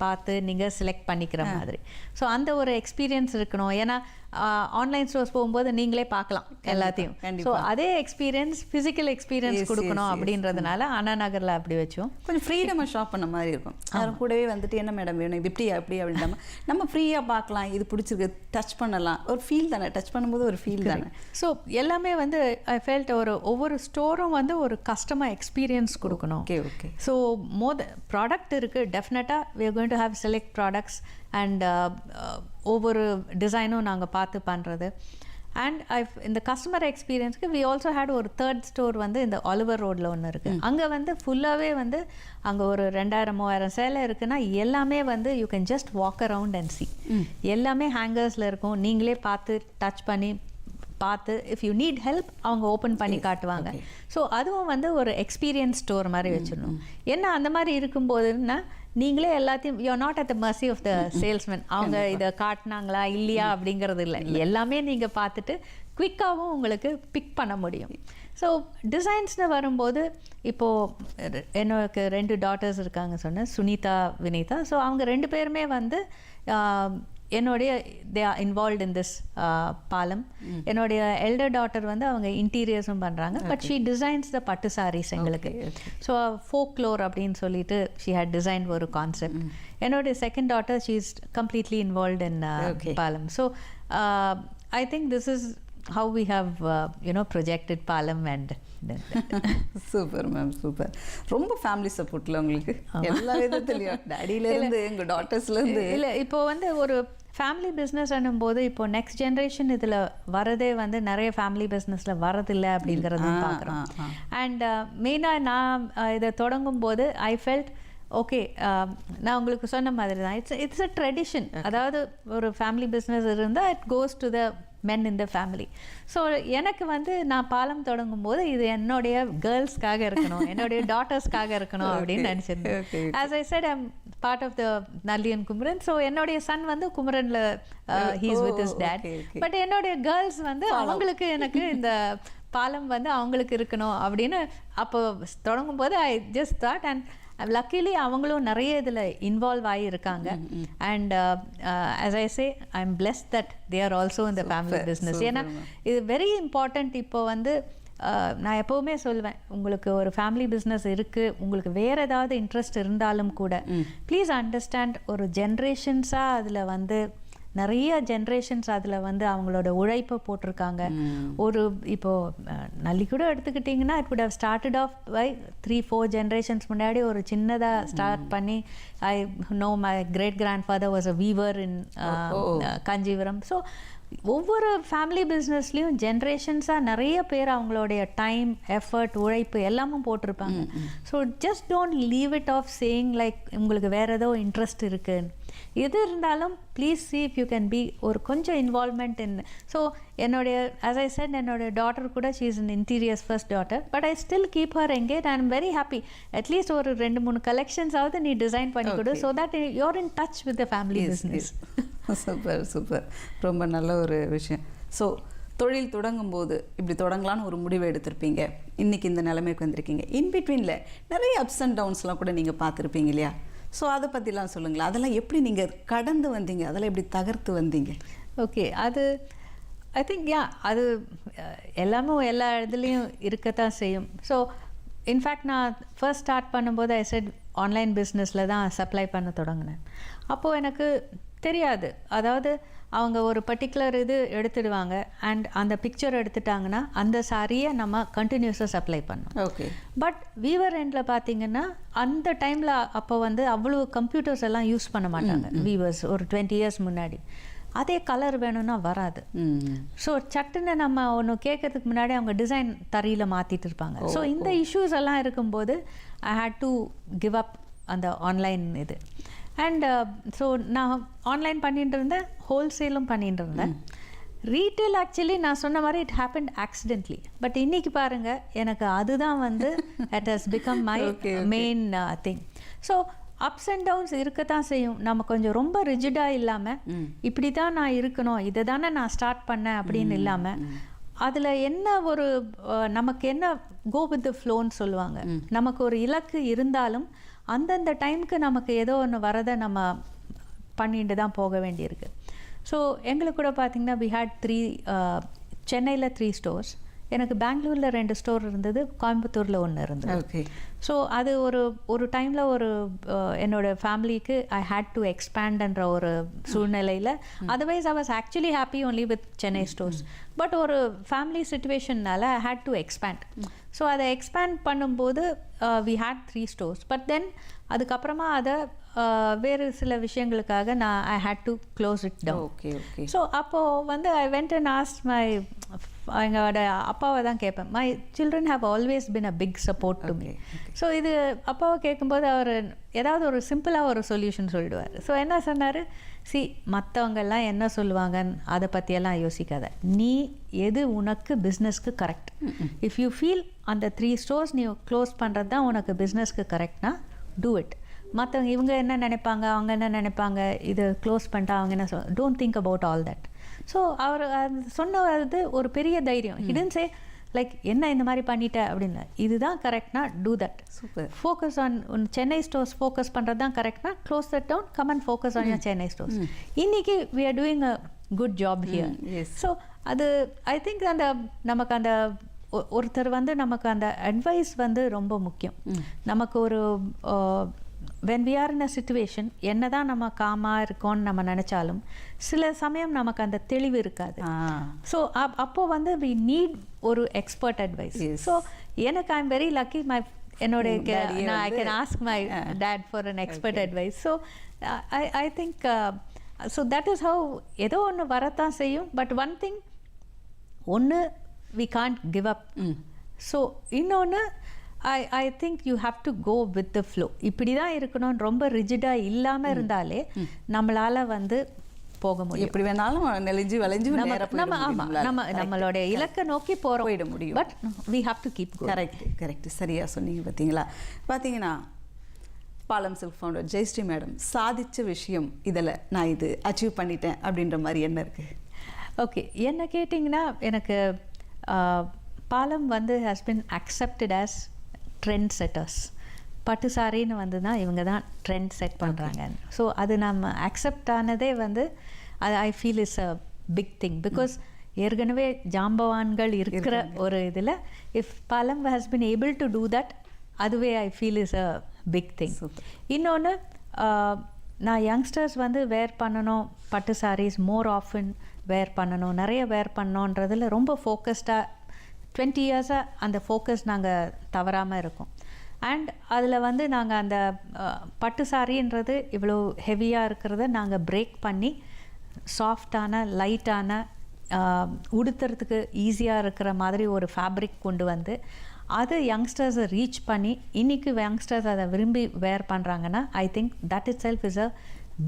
பார்த்து நீங்கள் செலக்ட் பண்ணிக்கிற மாதிரி. ஸோ அந்த ஒரு எக்ஸ்பீரியன்ஸ் இருக்கணும். ஏன்னா ஆன்லைன் ஸ்டோர்ஸ் போகும்போது நீங்களே பார்க்கலாம் எல்லாத்தையும். ஸோ அதே எக்ஸ்பீரியன்ஸ் ஃபிசிக்கல் எக்ஸ்பீரியன்ஸ் கொடுக்கணும் அப்படின்றதுனால அண்ணா நகரில் அப்படி வச்சோம். கொஞ்சம் ஃப்ரீடமாக ஷாப் பண்ண மாதிரி இருக்கும். யாரும் கூடவே வந்துட்டு என்ன மேடம் வேணும், இது இப்படி அப்படி அப்படின்னா நம்ம ஃப்ரீயாக பார்க்கலாம், இது பிடிச்சிருக்கு டச் பண்ணலாம். ஒரு ஃபீல் தானே, டச் பண்ணும்போது ஒரு ஃபீல் தானே. ஸோ எல்லாமே வந்து ஐ ஃபெல்ட் ஒவ்வொரு ஸ்டோரும் வந்து ஒரு கஸ்டமர் எக்ஸ்பீரியன்ஸ் கொடுக்கணும். ஓகே. ஸோ ப்ராடக்ட் இருக்குது, டெஃபினட்டாக we are going to have select products and ஒவ்வொரு டிசைனும் நாங்கள் பார்த்து பண்ணுறது. அண்ட் இந்த கஸ்டமர் எக்ஸ்பீரியன்ஸ்க்கு வி ஆல்சோ ஹேட் ஒரு தேர்ட் ஸ்டோர் வந்து இந்த ஆலிவர் ரோடில் ஒன்று இருக்குது. அங்கே வந்து ஃபுல்லாகவே வந்து அங்கே ஒரு 2000-3000 சேலை இருக்குன்னா எல்லாமே வந்து you can just walk around and C. எல்லாமே ஹேங்கர்ஸில் இருக்கும், நீங்களே பார்த்து டச் பண்ணி பார்த்து இஃப் யூ நீட் ஹெல்ப் அவங்க ஓப்பன் பண்ணி காட்டுவாங்க. ஸோ அதுவும் வந்து ஒரு எக்ஸ்பீரியன்ஸ் ஸ்டோர் மாதிரி வச்சிடணும். ஏன்னா அந்த மாதிரி இருக்கும்போதுன்னா நீங்களே எல்லாத்தையும் you are not at the mercy of the salesman. அவங்க இதை காட்டினாங்களா இல்லையா அப்படிங்கிறது இல்லை, எல்லாமே நீங்கள் பார்த்துட்டு குவிக்காகவும் உங்களுக்கு பிக் பண்ண முடியும். ஸோ டிசைன்ஸ்னு வரும்போது இப்போது எனக்கு 2 டாட்டர்ஸ் இருக்காங்க சொன்னேன், சுனிதா வினிதா. ஸோ அவங்க 2 பேருமே வந்து என்னுடைய they are involve in this பாலம். என்னுடைய எல்டர் டாட்டர் வந்து அவங்க இன்டீரியர்ஸும் பண்ணுறாங்க, பட் ஷீ டிசைன்ஸ் த பட்டு சாரீஸ் எங்களுக்கு. ஸோ ஃபோக்லோர் அப்படின்னு சொல்லிட்டு ஷீ ஹேட் டிசைன் ஒரு கான்செப்ட். என்னுடைய second daughter she is completely involve in Palam. So I think this is how we have projected Palam and super ma'am, super. ரொம்ப ஃபேமிலி சப்போர்ட்ல உங்களுக்கு எல்லா விதத்துலையும், டேடியிலேருந்து எங்கள் டாட்டர்ஸ்லேருந்து. இல்லை இப்போ வந்து ஒரு ஃபேமிலி பிஸ்னஸ் போது இப்போ நெக்ஸ்ட் ஜென்ரேஷன் இதில் வரதே வந்து நிறைய ஃபேமிலி பிஸ்னஸில் வரதில்லை அப்படிங்கிறத பார்க்குறோம். அண்ட் மெயினாக நான் இதை தொடங்கும் போது ஐ ஃபெல்ட் ஓகே, நான் உங்களுக்கு சொன்ன மாதிரி தான் இட்ஸ் அ ட்ரெடிஷன். அதாவது ஒரு ஃபேமிலி பிஸ்னஸ் இருந்தால் it goes to the men in the family. So எனக்கு வந்து நான் பாலம் தொடங்கும் போது இது என்னுடைய கேர்ள்ஸ்க்காக இருக்கணும், என்னுடைய டாட்டர்ஸ்க்காக இருக்கணும் அப்படின்னு நினச்சிருந்தேன். As I said I'm part of the நல்லியன் குமரன். ஸோ என்னுடைய சன் வந்து குமரனில் he's with his dad. But என்னுடைய கேர்ள்ஸ் வந்து அவங்களுக்கு எனக்கு இந்த பாலம் வந்து அவங்களுக்கு இருக்கணும் அப்படின்னு அப்போ தொடங்கும் போது I just thought. And luckily அவங்களும் நிறைய இதில் இன்வால்வ் ஆகியிருக்காங்க. And as I say I am blessed that they are also இந்த ஃபேமிலி பிஸ்னஸ். ஏன்னா இது வெரி இம்பார்ட்டண்ட். இப்போ வந்து நான் எப்போவுமே சொல்வேன், உங்களுக்கு ஒரு ஃபேமிலி பிஸ்னஸ் இருக்குது, உங்களுக்கு வேறு ஏதாவது இன்ட்ரெஸ்ட் இருந்தாலும் கூட ப்ளீஸ் அண்டர்ஸ்டாண்ட், ஒரு ஜென்ரேஷன்ஸாக அதில் வந்து நிறைய ஜென்ரேஷன்ஸ் அதில் வந்து அவங்களோட உழைப்பை போட்டிருக்காங்க. ஒரு இப்போது நல்லி கூட எடுத்துக்கிட்டிங்கன்னா it would have started off by 3-4 generations முன்னாடி ஒரு சின்னதாக ஸ்டார்ட் பண்ணி I know my great grandfather was a weaver in Kanchipuram. So ஒவ்வொரு ஃபேமிலி பிஸ்னஸ்லேயும் ஜென்ரேஷன்ஸாக நிறைய பேர் அவங்களுடைய டைம், எஃபர்ட், உழைப்பு எல்லாமும் போட்டிருப்பாங்க. So just don't leave it off saying like உங்களுக்கு வேறு ஏதோ இன்ட்ரெஸ்ட் இருக்குன்னு. எது இருந்தாலும் please see if you can be ஒரு கொஞ்சம் இன்வால்மெண்ட் இன். ஸோ என்னுடைய ஆஸ் ஐ செட் என்னோட டாட்டர் கூட she is in interiors first daughter, but I still keep her engage. I am very happy. At least ஒரு 2-3 கலெக்ஷன்ஸ் ஆகுது நீ டிசைன் பண்ணி கொடு, so that you're in touch with the family business. Super super, ரொம்ப நல்ல ஒரு விஷயம். ஸோ தொழில் தொடங்கும் போது இப்படி தொடங்கலான்னு ஒரு முடிவு எடுத்திருப்பீங்க, இன்றைக்கி இந்த நிலைமைக்கு வந்திருக்கீங்க. இன்பிட்வீனில் நிறைய அப்ஸ் அண்ட் டவுன்ஸ்லாம் கூட நீங்கள் பார்த்துருப்பீங்க இல்லையா? ஸோ அதை பற்றிலாம் சொல்லுங்களேன். அதெல்லாம் எப்படி நீங்கள் கடந்து வந்தீங்க, அதெல்லாம் எப்படி தகர்த்து வந்தீங்க? ஓகே, அது ஐ திங்க் அது எல்லாமே எல்லா இதுலேயும் இருக்கத்தான் செய்யும். ஸோ இன்ஃபேக்ட் நான் ஃபர்ஸ்ட் ஸ்டார்ட் பண்ணும்போது ஐ செட் ஆன்லைன் பிஸ்னஸில் தான் சப்ளை பண்ண தொடங்கினேன். அப்போது எனக்கு தெரியாது, அதாவது அவங்க ஒரு பர்டிகுலர் இது எடுத்துடுவாங்க அண்ட் அந்த பிக்சர் எடுத்துட்டாங்கன்னா அந்த சாரியை நம்ம கண்டினியூஸாக சப்ளை பண்ணோம். ஓகே. பட் வீவர் எண்டில் பார்த்தீங்கன்னா அந்த டைமில் அப்போ வந்து அவ்வளோ கம்ப்யூட்டர்ஸ் எல்லாம் யூஸ் பண்ண மாட்டாங்க வீவர்ஸ். ஒரு 20 years முன்னாடி அதே கலர் வேணும்னா வராது. ஸோ சட்டுன்னு நம்ம ஒன்று கேட்கறதுக்கு முன்னாடி அவங்க டிசைன் தறியில் மாற்றிட்டு இருப்பாங்க. ஸோ இந்த இஷ்யூஸ் எல்லாம் இருக்கும்போது ஐ ஹேட் டு கிவ் அப் அந்த ஆன்லைன் இது. அண்ட் ஸோ நான் ஆன்லைன் பண்ணிட்டு இருந்தேன், ஹோல்சேலும் பண்ணிட்டு இருந்தேன். ரீட்டெயில் ஆக்சுவலி நான் சொன்ன மாதிரி இட் ஹேப்பன்ட் ஆக்சிடென்ட்லி. பட் இன்னைக்கு பாருங்கள், எனக்கு அதுதான் வந்து it has become my main thing. So ups and downs இருக்கத்தான் செய்யும். நம்ம கொஞ்சம் ரொம்ப ரிஜிடாக இல்லாமல் இப்படி தான் நான் இருக்கணும், இதை தானே நான் ஸ்டார்ட் பண்ணேன் அப்படின்னு இல்லாமல் அதில் என்ன ஒரு நமக்கு என்ன கோ வித் த ஃப்ளோன்னு சொல்லுவாங்க. நமக்கு ஒரு இலக்கு இருந்தாலும் அந்தந்த டைமுக்கு நமக்கு ஏதோ ஒன்று வரதை நம்ம பண்ணிட்டு தான் போக வேண்டியிருக்கு. ஸோ எங்களுக்கு கூட பார்த்திங்கன்னா வி ஹேட் 3 சென்னையில் 3 stores. எனக்கு பெங்களூரில் 2 ஸ்டோர் இருந்தது, கோயம்புத்தூரில் 1 இருந்தது. ஓகே. ஸோ அது ஒரு டைமில் ஒரு என்னோடய ஃபேமிலிக்கு ஐ ஹேட் டு எக்ஸ்பேண்ட்ன்ற ஒரு சூழ்நிலையில். Otherwise I was actually happy only with Chennai stores. But ஒரு ஃபேமிலி சுச்சுவேஷன்னால I had to expand. So அதை எக்ஸ்பேண்ட் பண்ணும்போது we had 3 stores. But then அதுக்கப்புறமா அதை வேறு சில விஷயங்களுக்காக நான் I had to close it down. Okay okay. So அப்போது வந்து I went and asked my எங்களோட அப்பாவை தான் கேட்பேன். My children have always been a big support to me. So இது அப்பாவை கேட்கும்போது அவர் ஏதாவது ஒரு சிம்பிளாக ஒரு சொல்யூஷன் சொல்லிடுவார். ஸோ என்ன சொன்னார், மற்றவங்கெல்லாம் என்ன சொல்லுவாங்கன்னு அதை பற்றியெல்லாம் யோசிக்காத, நீ எது உனக்கு பிஸ்னஸ்க்கு கரெக்ட். இஃப் யூ ஃபீல் அந்த 3 stores நீ க்ளோஸ் பண்ணுறது தான் உனக்கு பிஸ்னஸ்க்கு கரெக்ட்னா டூ இட். மற்றவங்க இவங்க என்ன நினைப்பாங்க, அவங்க என்ன நினைப்பாங்க, இது க்ளோஸ் பண்ணிட்டா அவங்க என்ன don't think about all that. So அவர் சொன்னது ஒரு பெரிய தைரியம். ஹிடன் சே லைக் என்ன இந்த மாதிரி பண்ணிட்ட அப்படின்னு, இதுதான் கரெக்ட்னா do that. Super. Focus on Chennai stores focus பண்ணுறது தான் கரெக்ட்னா close that down, come and focus on your Chennai stores. இன்னைக்கு we are doing a good job here. So அது ஐ திங்க் அந்த நமக்கு அந்த ஒருத்தர் வந்து நமக்கு அந்த அட்வைஸ் வந்து ரொம்ப முக்கியம். நமக்கு ஒரு when we are in a situation என்ன தான் நம்ம காமாக இருக்கோன்னு நம்ம நினச்சாலும் சில சமயம் நமக்கு அந்த தெளிவு இருக்காது. ஸோ அப்போது வந்து we need ஒரு எக்ஸ்பர்ட் அட்வைஸ். ஸோ எனக்கு I am very lucky, my என்னோடைய I can ask my dad for an expert advice. So I think so that is how ஏதோ ஒன்று வரத்தான் செய்யும். பட் ஒன் திங், ஒன்று we can't give up. So இன்னொன்று I think you have to go with the flow. இப்படி தான் இருக்கணும்னு ரொம்ப ரிஜிடாக இல்லாமல் இருந்தாலே நம்மளால் வந்து போக முடியும். எப்படி வேணாலும் நெளிஞ்சு வளைஞ்சு நம்மளோட இலக்கை நோக்கி போயிட முடியும். But we have to keep going. Correct சரியா சொன்னீங்க. பார்த்தீங்கன்னா பாலம் சில்க் ஃபவுண்டர் ஜெயஸ்ரீ மேடம் சாதிச்ச விஷயம் இதில் நான் இது அச்சீவ் பண்ணிட்டேன் அப்படின்ற மாதிரி என்ன இருக்கு? ஓகே, என்ன கேட்டிங்கன்னா எனக்கு பாலம் வந்து has been accepted as trend setters. பட்டு சாரின்னு வந்து தான் இவங்க தான் ட்ரெண்ட் செட் பண்ணுறாங்க. ஸோ அது நம்ம அக்செப்ட் ஆனதே வந்து அது I feel is a big thing. Because ஏற்கனவே ஜாம்பவான்கள் இருக்கிற ஒரு இதில் if Palam has been able to do that, அதுவே I feel is a big thing. இன்னொன்று, நான் யங்ஸ்டர்ஸ் வந்து வேர் பண்ணணும், பட்டு சாரீஸ் மோர் ஆஃபன் வேர் பண்ணணும், நிறைய வேர் பண்ணோன்றதில் ரொம்ப ஃபோக்கஸ்டாக 20 இயர்ஸாக அந்த ஃபோக்கஸ் நாங்கள் தவறாமல் இருக்கோம். அண்ட் அதில் வந்து நாங்கள் அந்த பட்டு சாரின்றது இவ்வளோ ஹெவியாக இருக்கிறத நாங்கள் பிரேக் பண்ணி சாஃப்டான லைட்டான உடுத்துறதுக்கு ஈஸியாக இருக்கிற மாதிரி ஒரு ஃபேப்ரிக் கொண்டு வந்து அது யங்ஸ்டர்ஸை ரீச் பண்ணி இன்றைக்கி யங்ஸ்டர்ஸ் அதை விரும்பி வேர் பண்ணுறாங்கன்னா I think that itself is a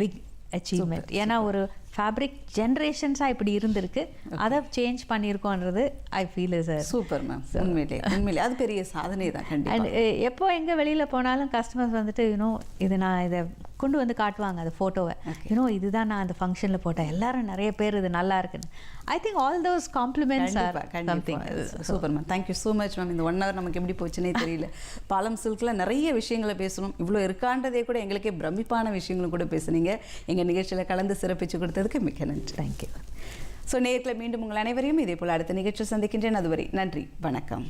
big achievement. ஏன்னா ஒரு ஃபேப்ரிக் ஜென்ரேஷன்ஸாக இப்படி இருந்திருக்கு, அதை சேஞ்ச் பண்ணியிருக்கோன்றது I feel is super ma'am. உண்மையிலே அது பெரிய சாதனை தான். அண்ட் எப்போ எங்கே வெளியில் போனாலும் கஸ்டமர்ஸ் வந்துட்டு இது நான் இதை கொண்டு வந்து காட்டுவாங்க அந்த ஃபோட்டோவை. இதுதான் நான் அந்த ஃபங்க்ஷனில் போட்டேன், எல்லாரும் நிறைய பேர் இது நல்லா இருக்குன்னு. I think all those compliments or something. Super ma'am, thank you so much ma'am. இந்த 1 hour நமக்கு எப்படி போச்சுன்னே தெரியல. பாலம் சில்கில் நிறைய விஷயங்களை பேசணும், இவ்வளோ இருக்கான்றதே கூட எங்களுக்கே பிரமிப்பான விஷயங்களும் கூட பேசுனீங்க. எங்கள் நிகழ்ச்சியில் கலந்து சிறப்பிச்சு கொடுத்ததுக்கு மிக்க நன்றி. தேங்க்யூ. ஸோ நேரில் மீண்டும் உங்கள் அனைவரையும் இதே போல் அடுத்த நிகழ்ச்சி சந்திக்கின்றேன். அதுவரை நன்றி, வணக்கம்.